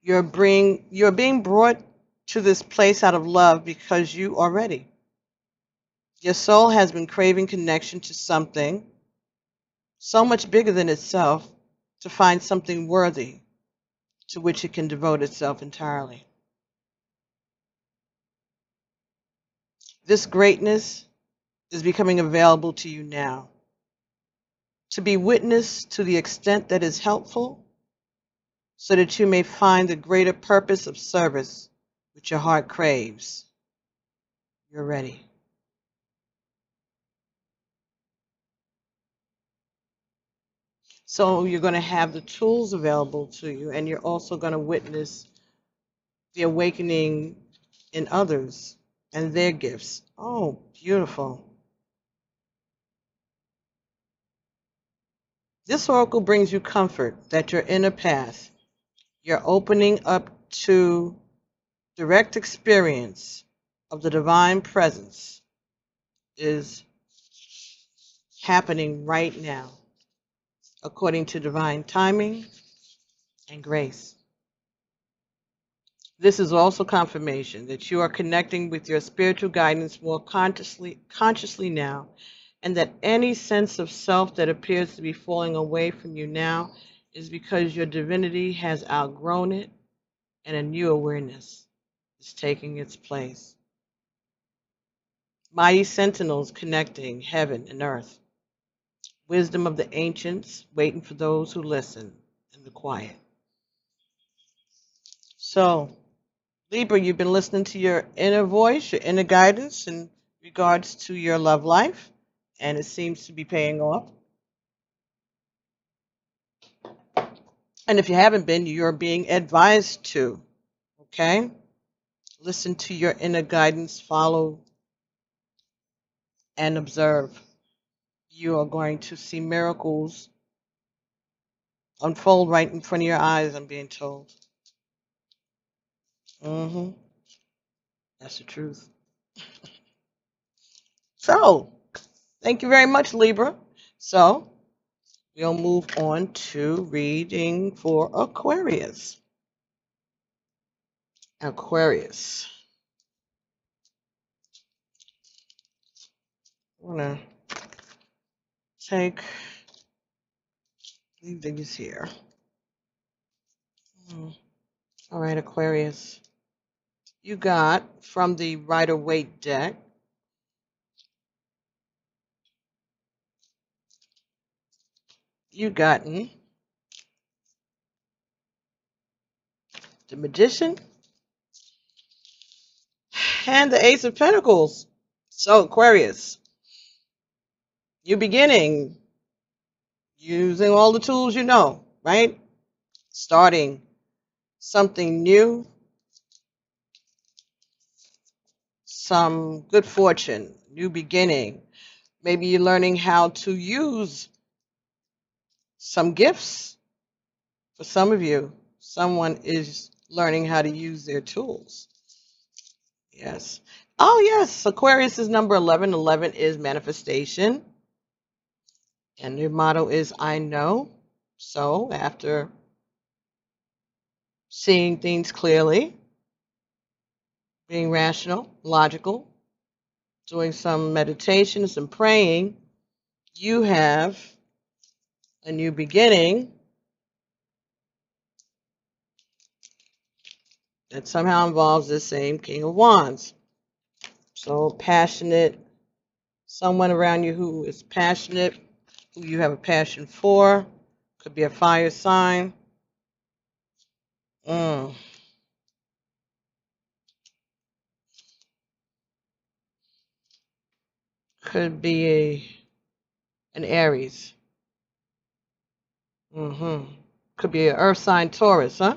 You're being brought to this place out of love because you are ready. Your soul has been craving connection to something so much bigger than itself, to find something worthy to which it can devote itself entirely. This greatness is becoming available to you now, to be witness to the extent that is helpful, so that you may find the greater purpose of service which your heart craves. You're ready. So you're going to have the tools available to you, and you're also going to witness the awakening in others and their gifts. Oh, beautiful. This oracle brings you comfort that your inner path, you're opening up to direct experience of the divine presence is happening right now, according to divine timing and grace. This is also confirmation that you are connecting with your spiritual guidance more consciously now, and that any sense of self that appears to be falling away from you now is because your divinity has outgrown it and a new awareness is taking its place. Mighty sentinels connecting heaven and earth. Wisdom of the ancients waiting for those who listen in the quiet. So, Libra, you've been listening to your inner voice, your inner guidance in regards to your love life, and it seems to be paying off. And if you haven't been, you're being advised to, okay? Listen to your inner guidance, follow and observe. You are going to see miracles unfold right in front of your eyes, I'm being told. That's the truth. So, thank you very much, Libra. So, we'll move on to reading for Aquarius. Aquarius. I'm going to take these here. All right, Aquarius. You got from the Rider-Waite deck, you gotten the Magician and the Ace of Pentacles. So, Aquarius, you're beginning using all the tools you know, right? Starting something new, some good fortune, new beginning. Maybe you're learning how to use some gifts. For some of you, someone is learning how to use their tools. Yes. Oh, yes. Aquarius is number 11. 11 is manifestation. And your motto is, I know. So after seeing things clearly, being rational, logical, doing some meditation, some praying, you have a new beginning that somehow involves this same King of Wands. So passionate, someone around you who is passionate, who you have a passion for, could be a fire sign. Could be an Aries. Could be an earth sign, Taurus, huh?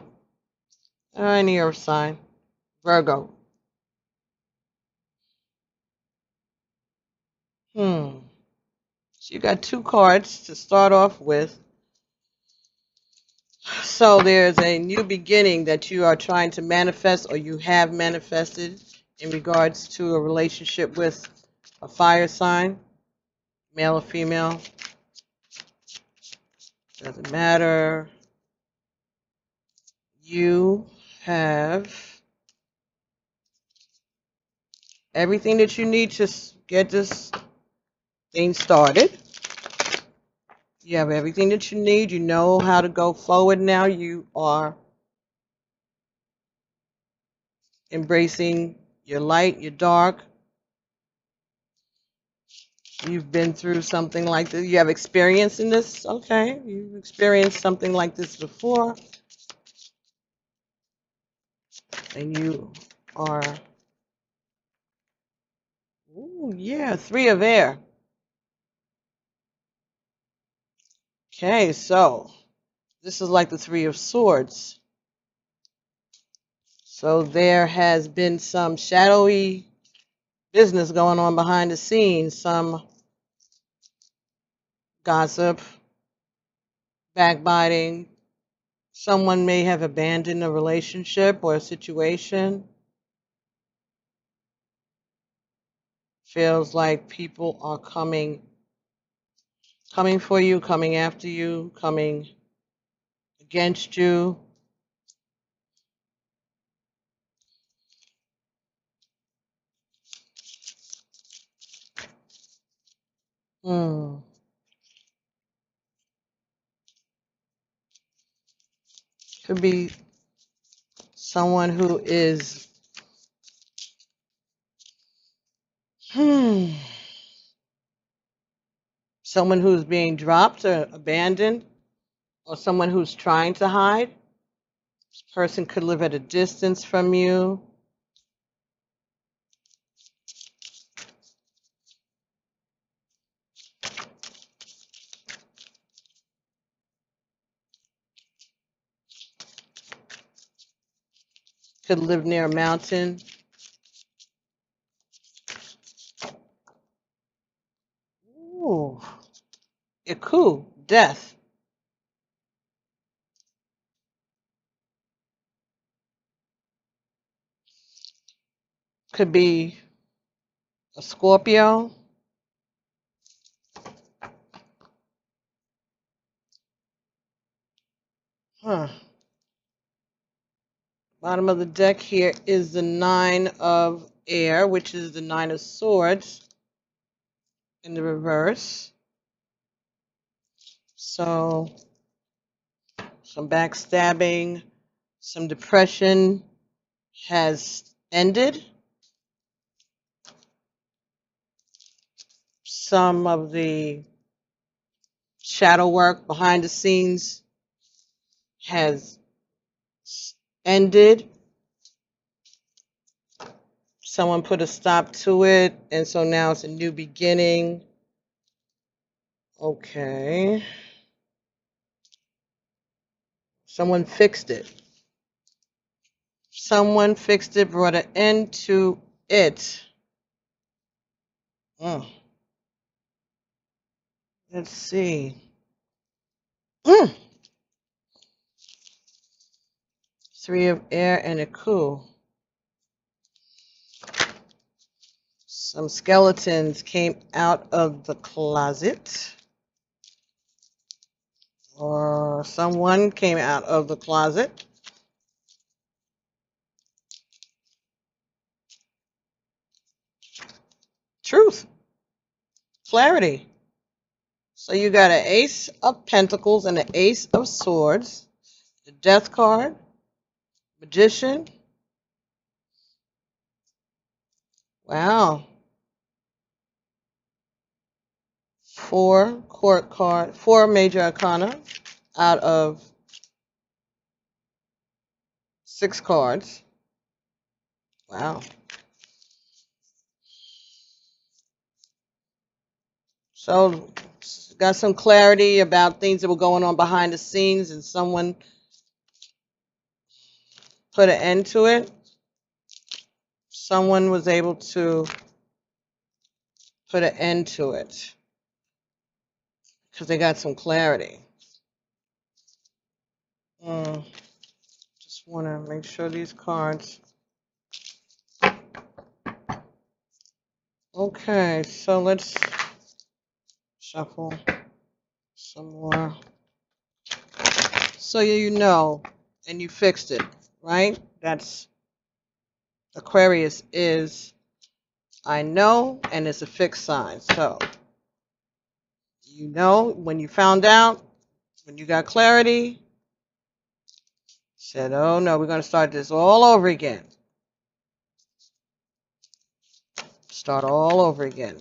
Any earth sign. Virgo. So you got two cards to start off with. So there's a new beginning that you are trying to manifest, or you have manifested, in regards to a relationship with a fire sign, male or female. Doesn't matter. You have everything that you need to get this thing started. You have everything that you need. You know how to go forward now. You are embracing your light, your dark. You've been through something like this. You have experience in this. Okay. You've experienced something like this before. And you are, ooh, yeah, 3 of air. Okay, so this is like the 3 of swords. So there has been some shadowy business going on behind the scenes, some gossip, backbiting. Someone may have abandoned a relationship or a situation. Feels like people are coming for you, coming after you, coming against you. Could be someone who is someone who's being dropped or abandoned, or someone who's trying to hide. This person could live at a distance from you. Could live near a mountain. Ooh. Iku, death. Could be a Scorpio. Bottom of the deck here is the Nine of Air, which is the Nine of Swords in the reverse. So some backstabbing, some depression has ended. Some of the shadow work behind the scenes has ended. Someone put a stop to it, and so now it's a new beginning. Okay. Someone fixed it. Someone fixed it, brought an end to it. Let's see. Three of Air and a coup. Some skeletons came out of the closet. Or someone came out of the closet. Truth. Clarity. So you got an Ace of Pentacles and an Ace of Swords. The Death card. Magician. Wow. 4 court card, 4 major arcana out of 6 cards. Wow. So got some clarity about things that were going on behind the scenes, and someone put an end to it. Someone was able to put an end to it because they got some clarity. Just want to make sure these cards. Okay, so let's shuffle some more. So you know, and you fixed it, right? That's Aquarius is I know, and it's a fixed sign. So you know when you found out, when you got clarity, said, oh no, we're going to start this all over again. Start all over again.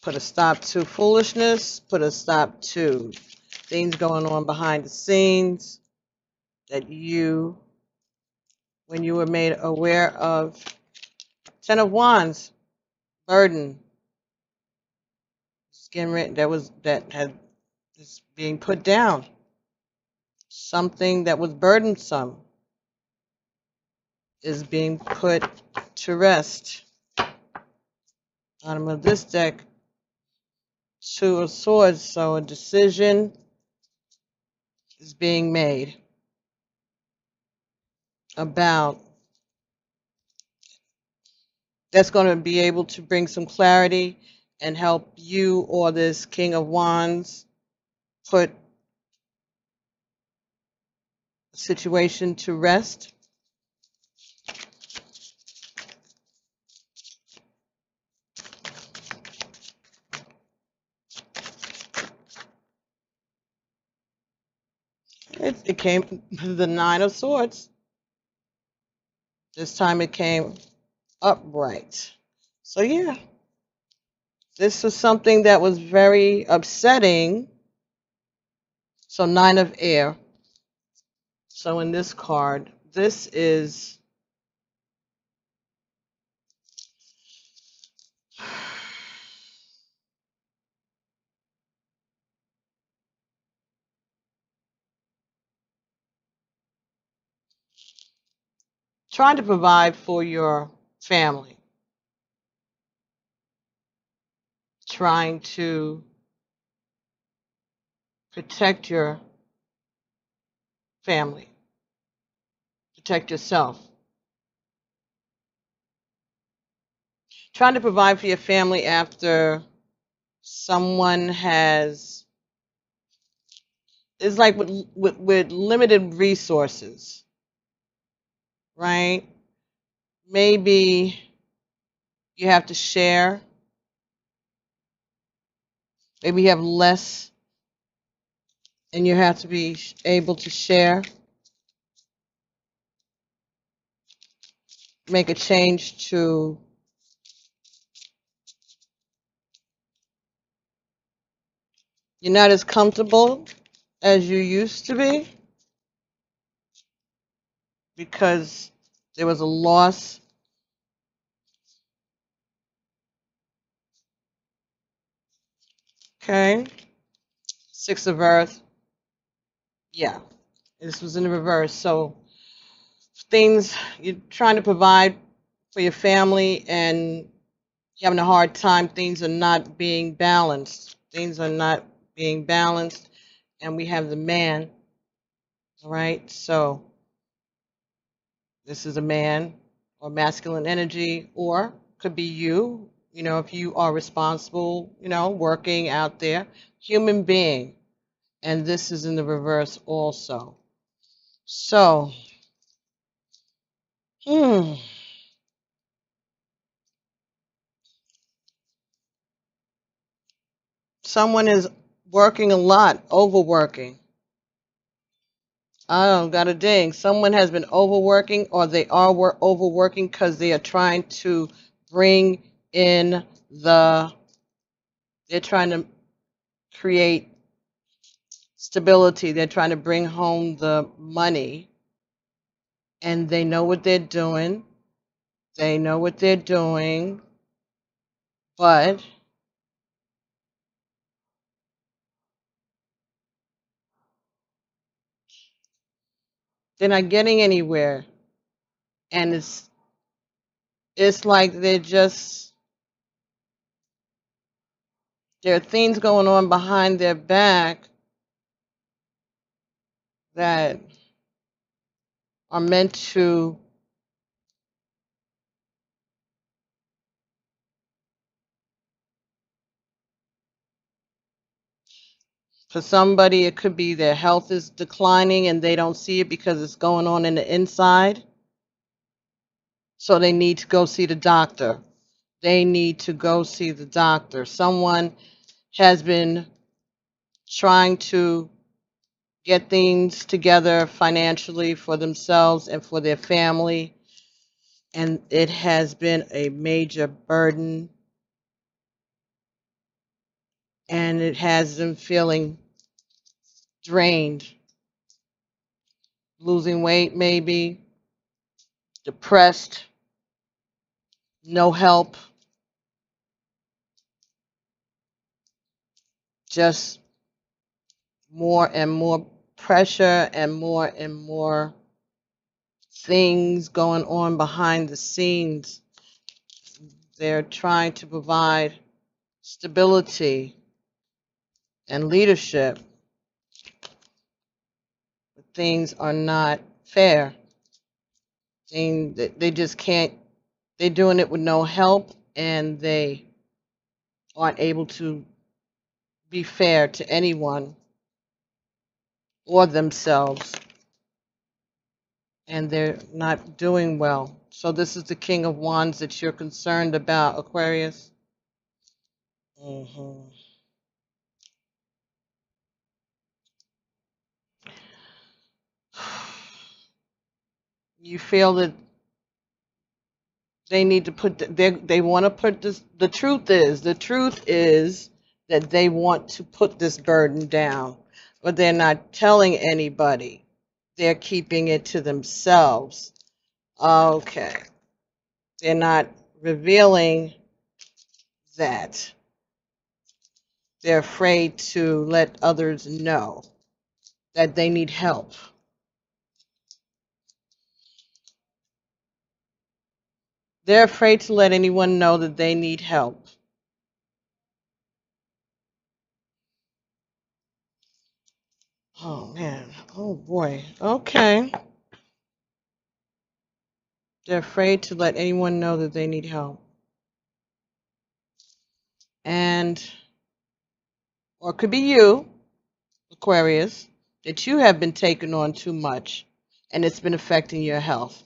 Put a stop to foolishness, put a stop to things going on behind the scenes that you, when you were made aware of. 10 of Wands, burden. Is being put down. Something that was burdensome is being put to rest. Bottom of this deck, Two of Swords, so a decision is being made about that's going to be able to bring some clarity and help you or this King of Wands put a situation to rest. It came the Nine of Swords. This time it came upright. So yeah, this was something that was very upsetting. So Nine of Air. So in this card, this is trying to provide for your family, trying to protect your family, protect yourself, trying to provide for your family after someone has, it's like with limited resources, right? Maybe you have to share. Maybe you have less and you have to be able to share. Make a change to you're not as comfortable as you used to be because there was a loss. Okay. Six of Earth. Yeah. This was in the reverse. So things you're trying to provide for your family and you're having a hard time. Things are not being balanced. Things are not being balanced. And we have the man. All right. So this is a man or masculine energy, or could be you, if you are responsible, working out there, human being. And this is in the reverse also. So, someone is working a lot, overworking. I don't got a ding. Someone has been overworking, or they are overworking because they are trying to bring in they're trying to create stability. They're trying to bring home the money, and they know what they're doing. They know what they're doing, but they're not getting anywhere. And it's like there are things going on behind their back that are meant to for somebody. It could be their health is declining and they don't see it because it's going on in the inside. So they need to go see the doctor. They need to go see the doctor. Someone has been trying to get things together financially for themselves and for their family, and it has been a major burden, and it has them feeling drained, losing weight maybe, depressed, no help, just more and more pressure and more things going on behind the scenes. They're trying to provide stability and leadership, but things are not fair. They just can't, they're doing it with no help, and they aren't able to be fair to anyone or themselves, and they're not doing well. So this is the King of Wands that you're concerned about, Aquarius. You feel that they need to put, they want to put this, the truth is that they want to put this burden down, but they're not telling anybody. They're keeping it to themselves. Okay. They're not revealing that. They're afraid to let others know that they need help. They're afraid to let anyone know that they need help. Oh, man. Oh, boy. Okay. They're afraid to let anyone know that they need help. And, or it could be you, Aquarius, that you have been taking on too much, and it's been affecting your health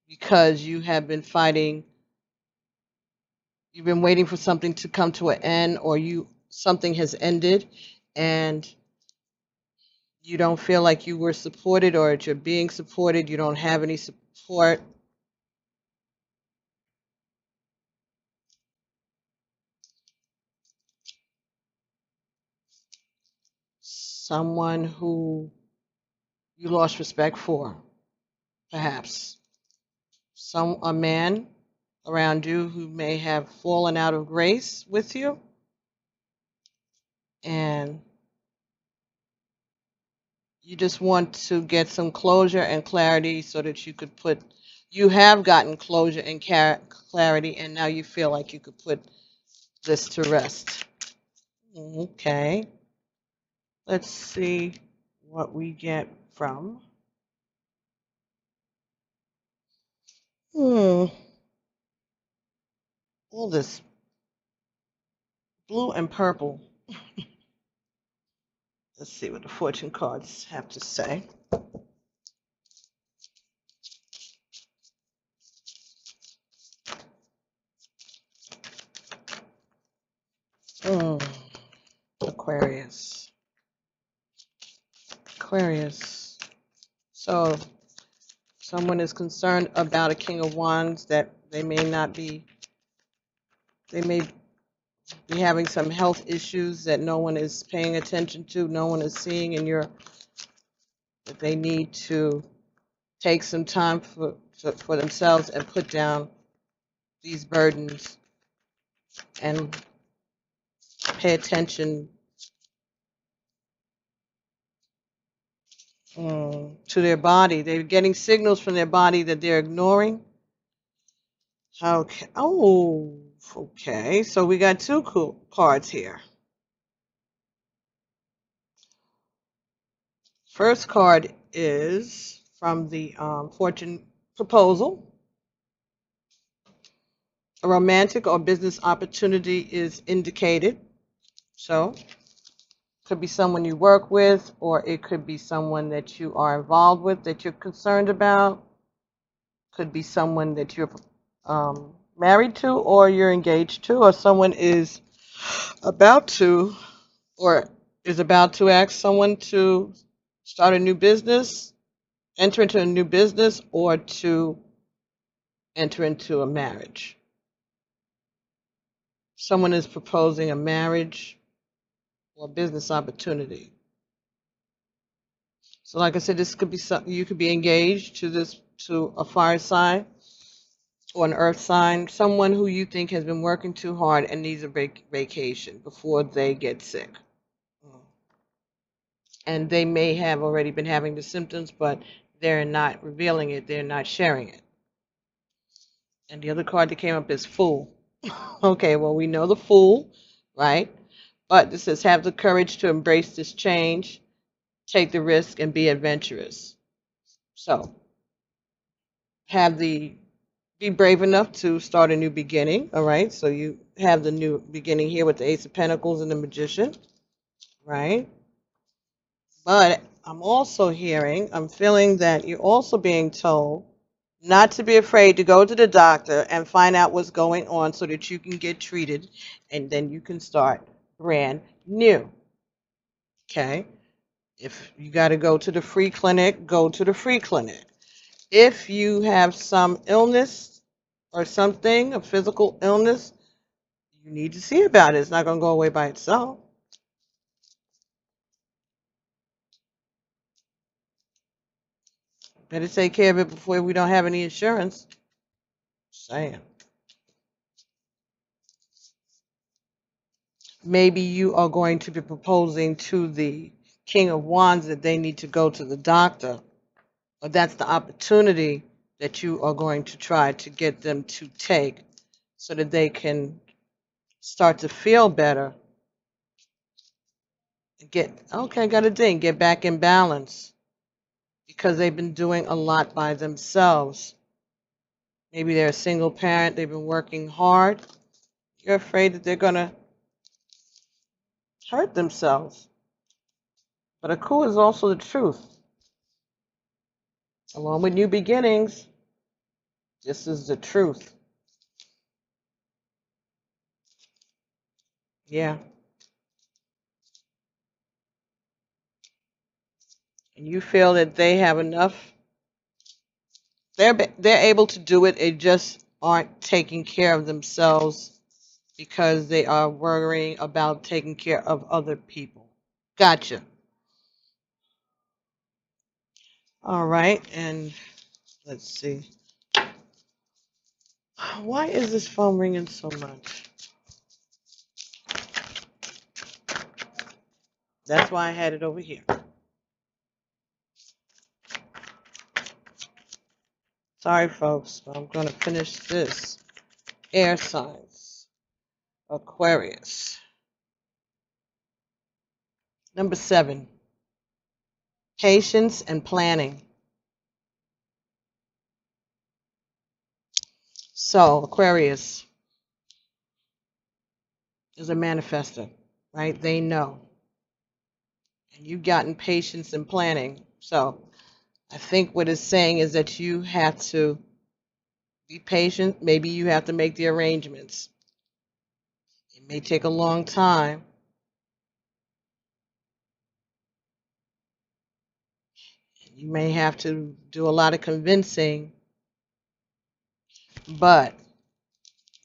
because you have been fighting. You've been waiting for something to come to an end, or something has ended, and you don't feel like you were supported, or that you're being supported. You don't have any support. Someone who you lost respect for, perhaps. A man around you who may have fallen out of grace with you, and you just want to get some closure and clarity so that you have gotten closure and clarity, and now you feel like you could put this to rest. Okay. Let's see what we get from. All this blue and purple. Let's see what the fortune cards have to say. Aquarius. Aquarius. So someone is concerned about a King of Wands that they may be having some health issues that no one is paying attention to, no one is seeing, and that they need to take some time for themselves and put down these burdens and pay attention to their body. They're getting signals from their body that they're ignoring. Okay. Oh, okay. So we got two cool cards here. First card is from the fortune proposal. A romantic or business opportunity is indicated. So could be someone you work with, or it could be someone that you are involved with that you're concerned about. Could be someone that you're married to, or you're engaged to, or someone is about to ask someone to start a new business, enter into a new business, or to enter into a marriage. Someone is proposing a marriage or business opportunity. So like I said, this could be something you could be engaged to a fire sign or an earth sign, someone who you think has been working too hard and needs a vacation before they get sick. And they may have already been having the symptoms, but they're not revealing it, they're not sharing it. And the other card that came up is Fool. Okay, well, we know the Fool, right? But this says, have the courage to embrace this change, take the risk, and be adventurous. So, be brave enough to start a new beginning, all right? So you have the new beginning here with the Ace of Pentacles and the Magician, right? But I'm feeling that you're also being told not to be afraid to go to the doctor and find out what's going on so that you can get treated and then you can start brand new. Okay? If you got to go to the free clinic, go to the free clinic. If you have some illness or something, a physical illness, you need to see about it. It's not going to go away by itself. Better take care of it before we don't have any insurance. Saying. Maybe you are going to be proposing to the King of Wands that they need to go to the doctor. Or that's the opportunity that you are going to try to get them to take so that they can start to feel better. Got a ding. Get back in balance. Because they've been doing a lot by themselves. Maybe they're a single parent. They've been working hard. You're afraid that they're going to hurt themselves. But a coup is also the truth. Along with new beginnings, this is the truth. Yeah. And you feel that they have enough. They're able to do it. They just aren't taking care of themselves because they are worrying about taking care of other people. Gotcha. All right, and let's see. Why is this phone ringing so much? That's why I had it over here. Sorry, folks, but I'm going to finish this. Air signs. Aquarius. Number 7. Patience and planning. So, Aquarius is a manifester, right? They know. And you've gotten patience and planning. So, I think what it's saying is that you have to be patient. Maybe you have to make the arrangements. It may take a long time. You may have to do a lot of convincing, but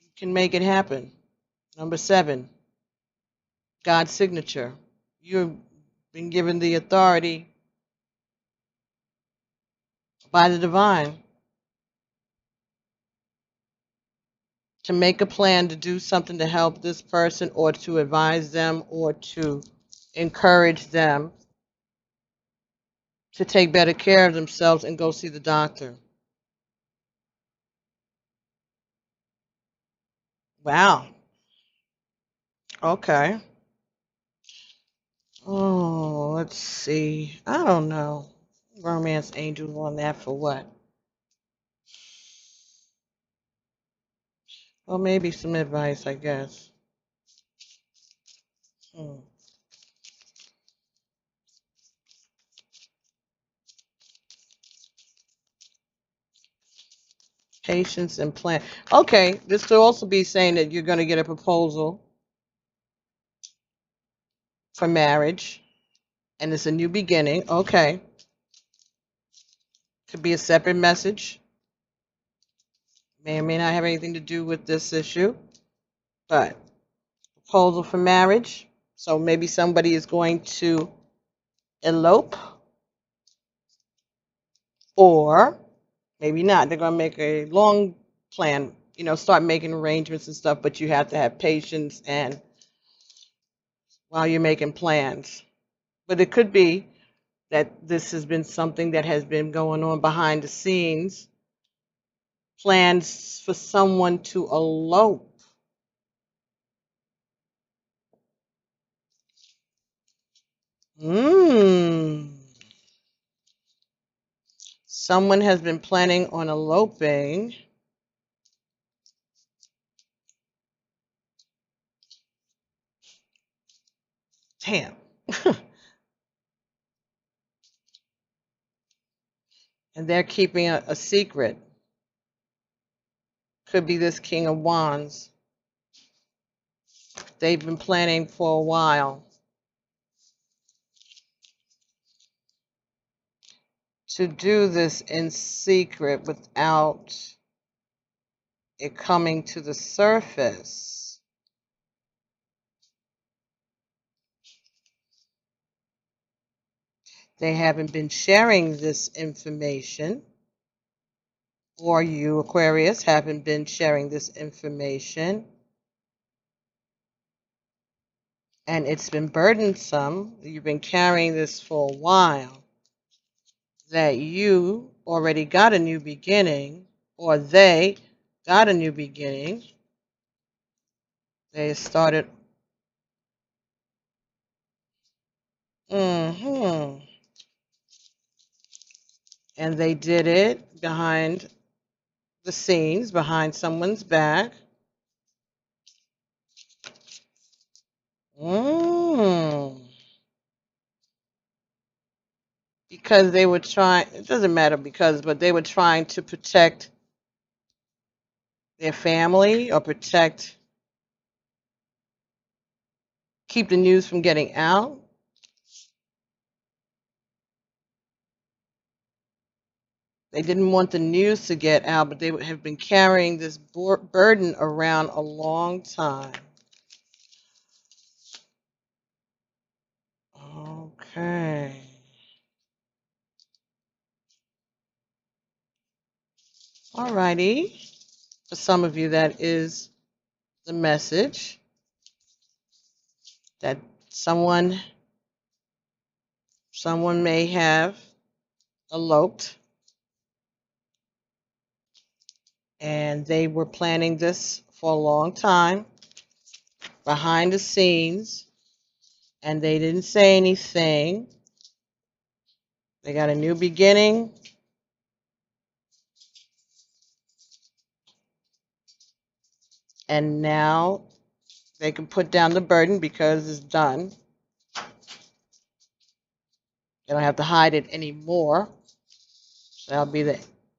you can make it happen. Number 7, God's signature. You've been given the authority by the divine to make a plan to do something to help this person or to advise them or to encourage them to take better care of themselves and go see the doctor. Wow. Okay. Oh, let's see. I don't know. Romance angels on that for what? Well, maybe some advice, I guess. Patience and plan. Okay, this could also be saying that you're going to get a proposal for marriage, and it's a new beginning. Okay. Could be a separate message. May or may not have anything to do with this issue, but proposal for marriage. So maybe somebody is going to elope, or maybe not. They're going to make a long plan, start making arrangements and stuff, but you have to have patience and while you're making plans. But it could be that this has been something that has been going on behind the scenes. Plans for someone to elope. Someone has been planning on eloping. Damn. And they're keeping a secret. Could be this King of Wands. They've been planning for a while to do this in secret without it coming to the surface. They haven't been sharing this information, or you, Aquarius, haven't been sharing this information, and it's been burdensome. You've been carrying this for a while, that you already got a new beginning, or they got a new beginning. They started. And they did it behind the scenes, behind someone's back. Because they were trying, it doesn't matter because, but they were trying to protect their family or keep the news from getting out. They didn't want the news to get out, but they have been carrying this burden around a long time. Okay. All righty. For some of you, that is the message, that someone may have eloped, and they were planning this for a long time behind the scenes, and they didn't say anything. They got a new beginning. And now they can put down the burden because it's done. They don't have to hide it anymore. So that'll be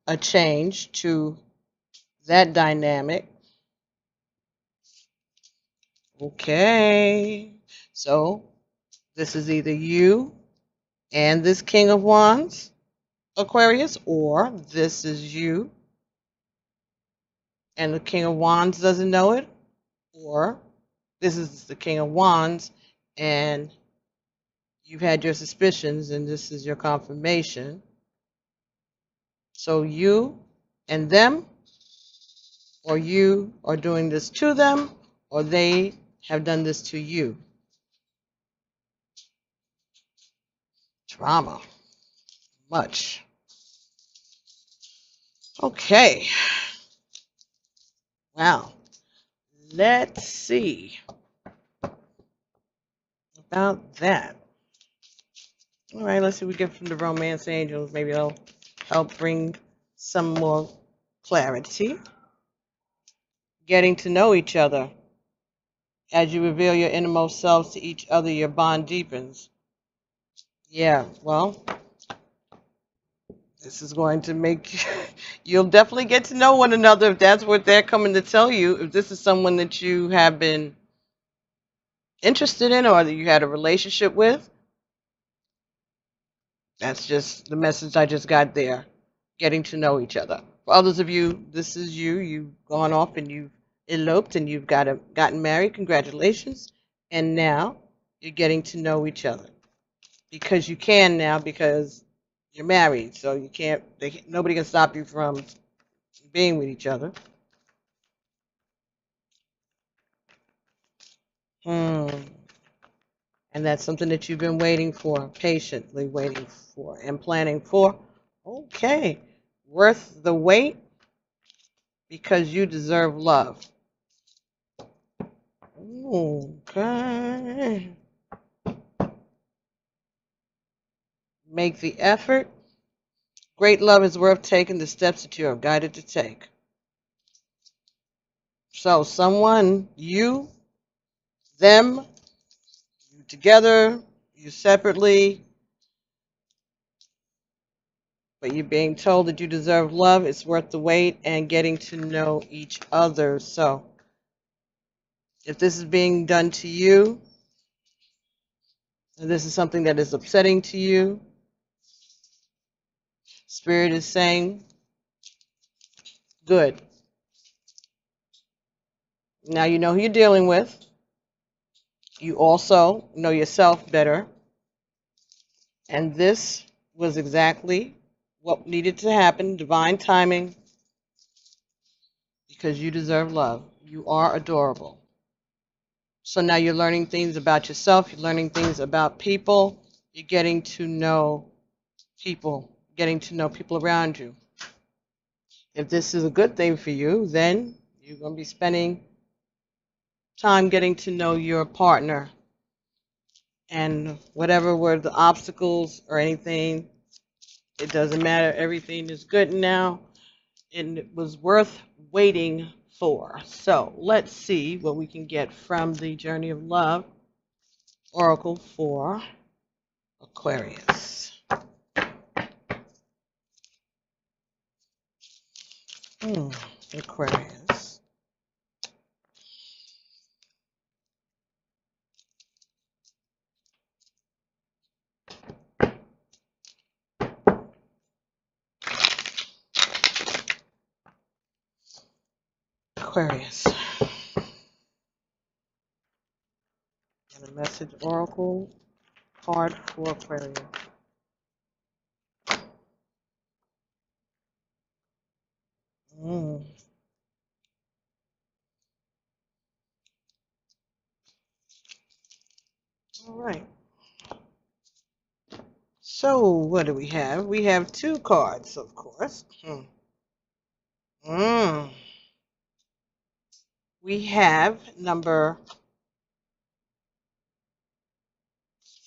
a change to that dynamic. Okay. So this is either you and this King of Wands, Aquarius, or this is you and the King of Wands doesn't know it, or this is the King of Wands and you've had your suspicions and this is your confirmation. So you and them, or you are doing this to them, or they have done this to you. Drama. Much. Okay. Wow. Let's see about that. All right, let's see what we get from the romance angels. Maybe they'll help bring some more clarity. Getting to know each other. As you reveal your innermost selves to each other, your bond deepens. Yeah, well, this is going to make you'll definitely get to know one another if that's what they're coming to tell you. If this is someone that you have been interested in or that you had a relationship with, that's just the message I just got there. Getting to know each other. For others of you, this is you. You've gone off and you've eloped and you've gotten married. Congratulations. And now you're getting to know each other. Because you can now, because you're married. So you can't, nobody can stop you from being with each other. And that's something that you've been waiting for, patiently waiting for, and planning for. Okay. Worth the wait because you deserve love. Okay. Make the effort. Great love is worth taking the steps that you are guided to take. So someone, you, them, you together, you separately, but you're being told that you deserve love. It's worth the wait and getting to know each other. So if this is being done to you, and this is something that is upsetting to you, Spirit is saying, good. Now you know who you're dealing with. You also know yourself better. And this was exactly what needed to happen, divine timing, because you deserve love. You are adorable. So now you're learning things about yourself. You're learning things about people. You're getting to know people, getting to know people around you. If this is a good thing for you, then you're going to be spending time getting to know your partner. And whatever were the obstacles or anything, it doesn't matter. Everything is good now, and it was worth waiting for. So let's see what we can get from the Journey of Love Oracle for Aquarius. Aquarius. Aquarius. And a message oracle card for Aquarius. All right. So what do we have? We have two cards, of course. We have number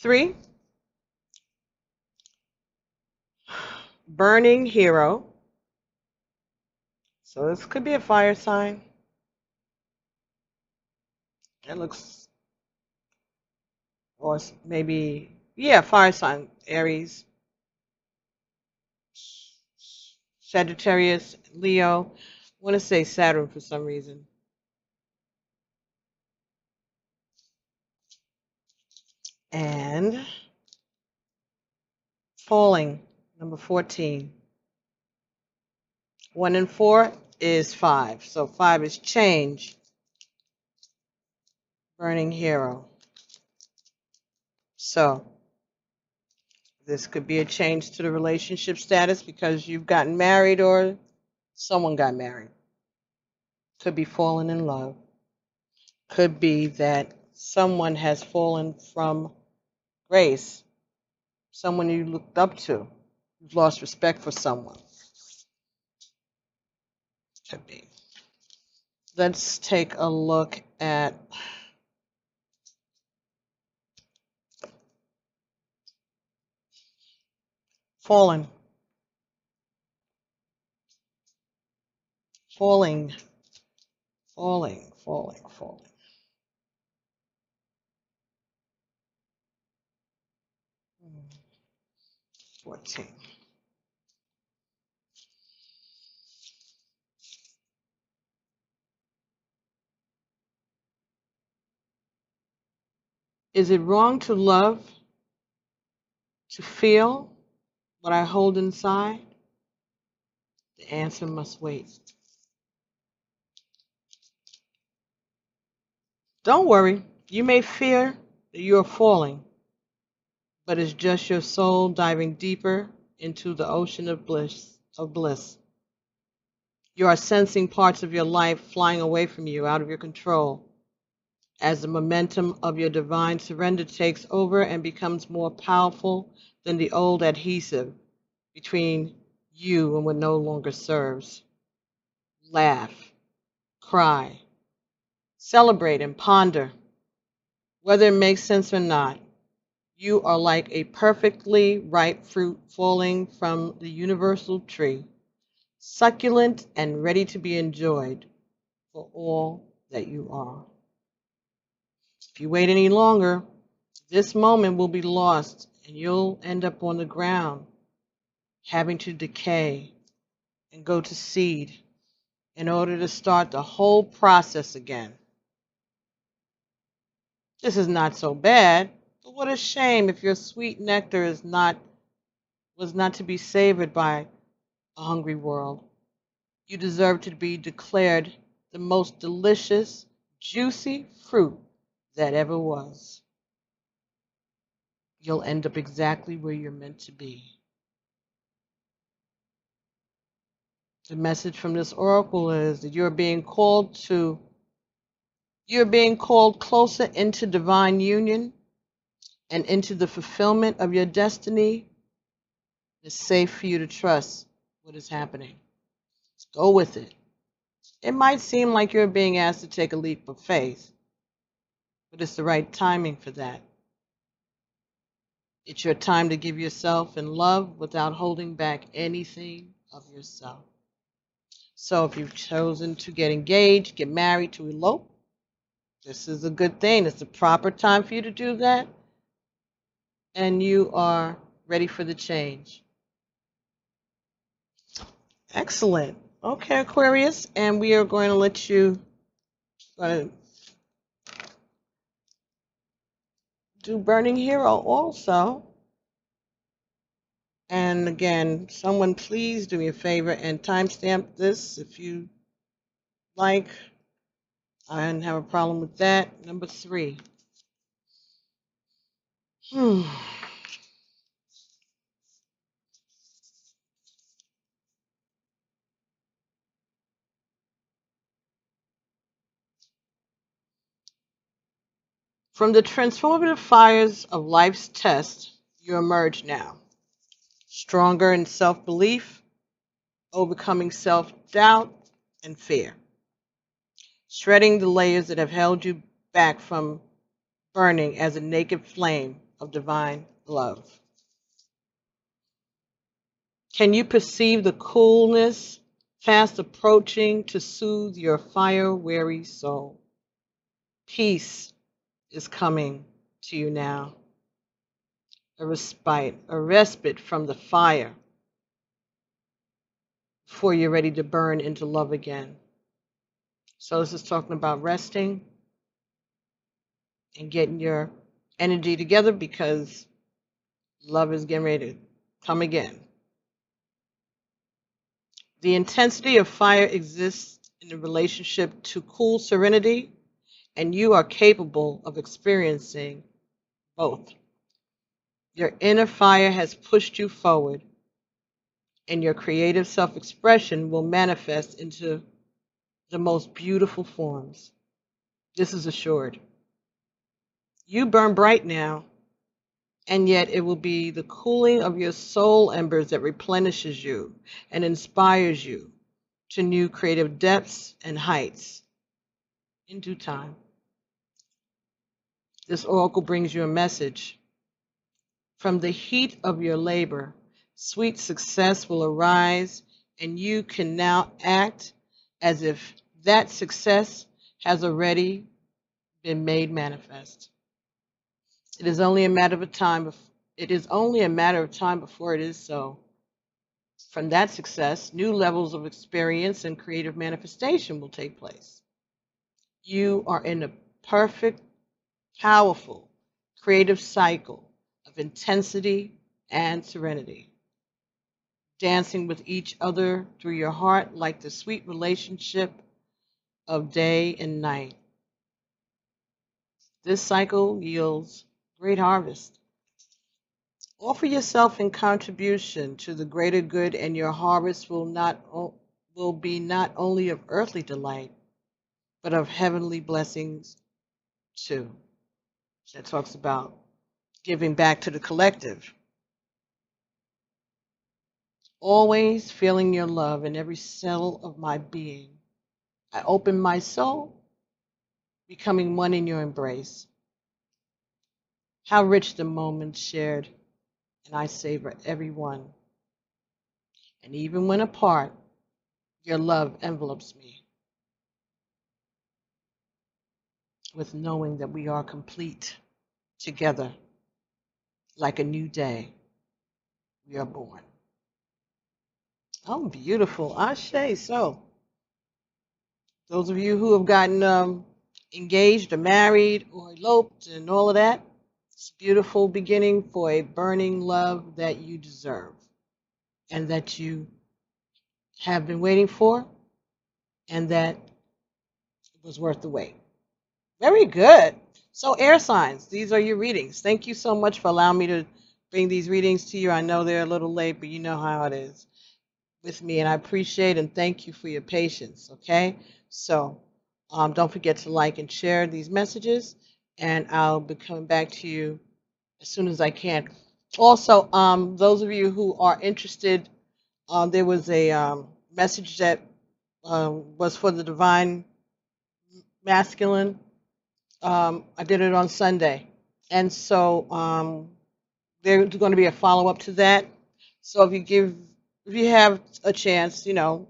3, Burning Hero. So this could be a fire sign. It looks, or maybe, yeah, fire sign, Aries, Sagittarius, Leo. I want to say Saturn for some reason. And Falling, number 14. 1 and 4 is 5. So 5 is change. Burning Hero. So this could be a change to the relationship status because you've gotten married or someone got married. Could be falling in love. Could be that someone has fallen from grace. Someone you looked up to. You've lost respect for someone. Could be. Let's take a look at falling. Falling. 14. Is it wrong to love, to feel what I hold inside? The answer must wait. Don't worry. You may fear that you are falling, but it's just your soul diving deeper into the ocean of bliss. You are sensing parts of your life flying away from you, out of your control. as the momentum of your divine surrender takes over and becomes more powerful than the old adhesive between you and what no longer serves. Laugh, cry, celebrate, and ponder. Whether it makes sense or not, you are like a perfectly ripe fruit falling from the universal tree, succulent and ready to be enjoyed for all that you are. If you wait any longer, this moment will be lost and you'll end up on the ground, having to decay and go to seed in order to start the whole process again. This is not so bad, but what a shame if your sweet nectar was not to be savored by a hungry world. You deserve to be declared the most delicious, juicy fruit that ever was. You'll end up exactly where you're meant to be. The message from this oracle is that you're being called closer into divine union and into the fulfillment of your destiny. It's safe for you to trust what is happening. Go with it. It might seem like you're being asked to take a leap of faith, but it's the right timing for that. It's your time to give yourself in love without holding back anything of yourself. So if you've chosen to get engaged, get married, to elope, this is a good thing. It's the proper time for you to do that. And you are ready for the change. Excellent. Okay, Aquarius. And we are going to let you do Burning Hero also. And again, someone please do me a favor and timestamp this if you like. I didn't have a problem with that. Number 3. From the transformative fires of life's test, you emerge now, stronger in self-belief, overcoming self-doubt and fear, shredding the layers that have held you back from burning as a naked flame of divine love. Can you perceive the coolness fast approaching to soothe your fire-weary soul? Peace is coming to you now. A respite from the fire before you're ready to burn into love again. So this is talking about resting and getting your energy together because love is getting ready to come again. The intensity of fire exists in a relationship to cool serenity, and you are capable of experiencing both. Your inner fire has pushed you forward, and your creative self-expression will manifest into the most beautiful forms. This is assured. You burn bright now, and yet it will be the cooling of your soul embers that replenishes you and inspires you to new creative depths and heights in due time. This oracle brings you a message. From the heat of your labor, sweet success will arise, and you can now act as if that success has already been made manifest. It is only a matter of time before it is so. From that success, new levels of experience and creative manifestation will take place. You are in a perfect, powerful, creative cycle of intensity and serenity, dancing with each other through your heart like the sweet relationship of day and night. This cycle yields great harvest. Offer yourself in contribution to the greater good, and your harvest will be not only of earthly delight, but of heavenly blessings 2 that talks about giving back to the collective. Always feeling your love in every cell of my being. I open my soul, becoming one in your embrace. How rich the moments shared, and I savor every one. And even when apart, your love envelopes me with knowing that we are complete together. Like a new day, we are born. Oh, beautiful. Ashe. So, those of you who have gotten engaged or married or eloped and all of that, it's a beautiful beginning for a burning love that you deserve and that you have been waiting for, and that was worth the wait. Very good. So, air signs, these are your readings. Thank you so much for allowing me to bring these readings to you. I know they're a little late, but you know how it is with me, and I appreciate and thank you for your patience, okay? So, don't forget to like and share these messages, and I'll be coming back to you as soon as I can. Also, those of you who are interested, there was a message that was for the divine masculine. I did it on Sunday, and so there's going to be a follow-up to that. So if you have a chance,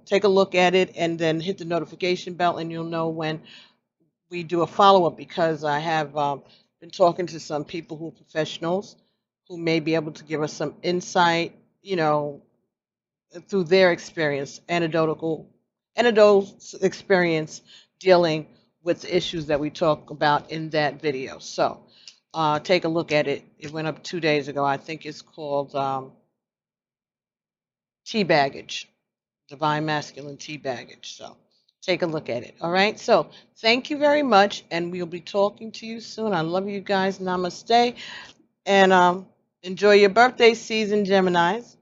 take a look at it and then hit the notification bell, and you'll know when we do a follow-up, because I have been talking to some people who are professionals who may be able to give us some insight, through their experience, anecdotal experience dealing with the issues that we talk about in that video. So take a look at it. It went up 2 days ago. I think it's called Tea Baggage, Divine Masculine Tea Baggage. So take a look at it. All right. So thank you very much, and we'll be talking to you soon. I love you guys. Namaste, and enjoy your birthday season, Geminis.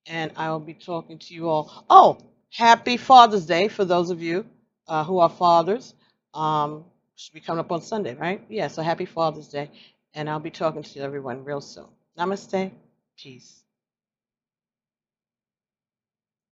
And I will be talking to you all. Oh, happy Father's Day for those of you who are fathers. Should be coming up on Sunday, right? Yeah, so happy Father's Day. And I'll be talking to everyone real soon. Namaste. Peace.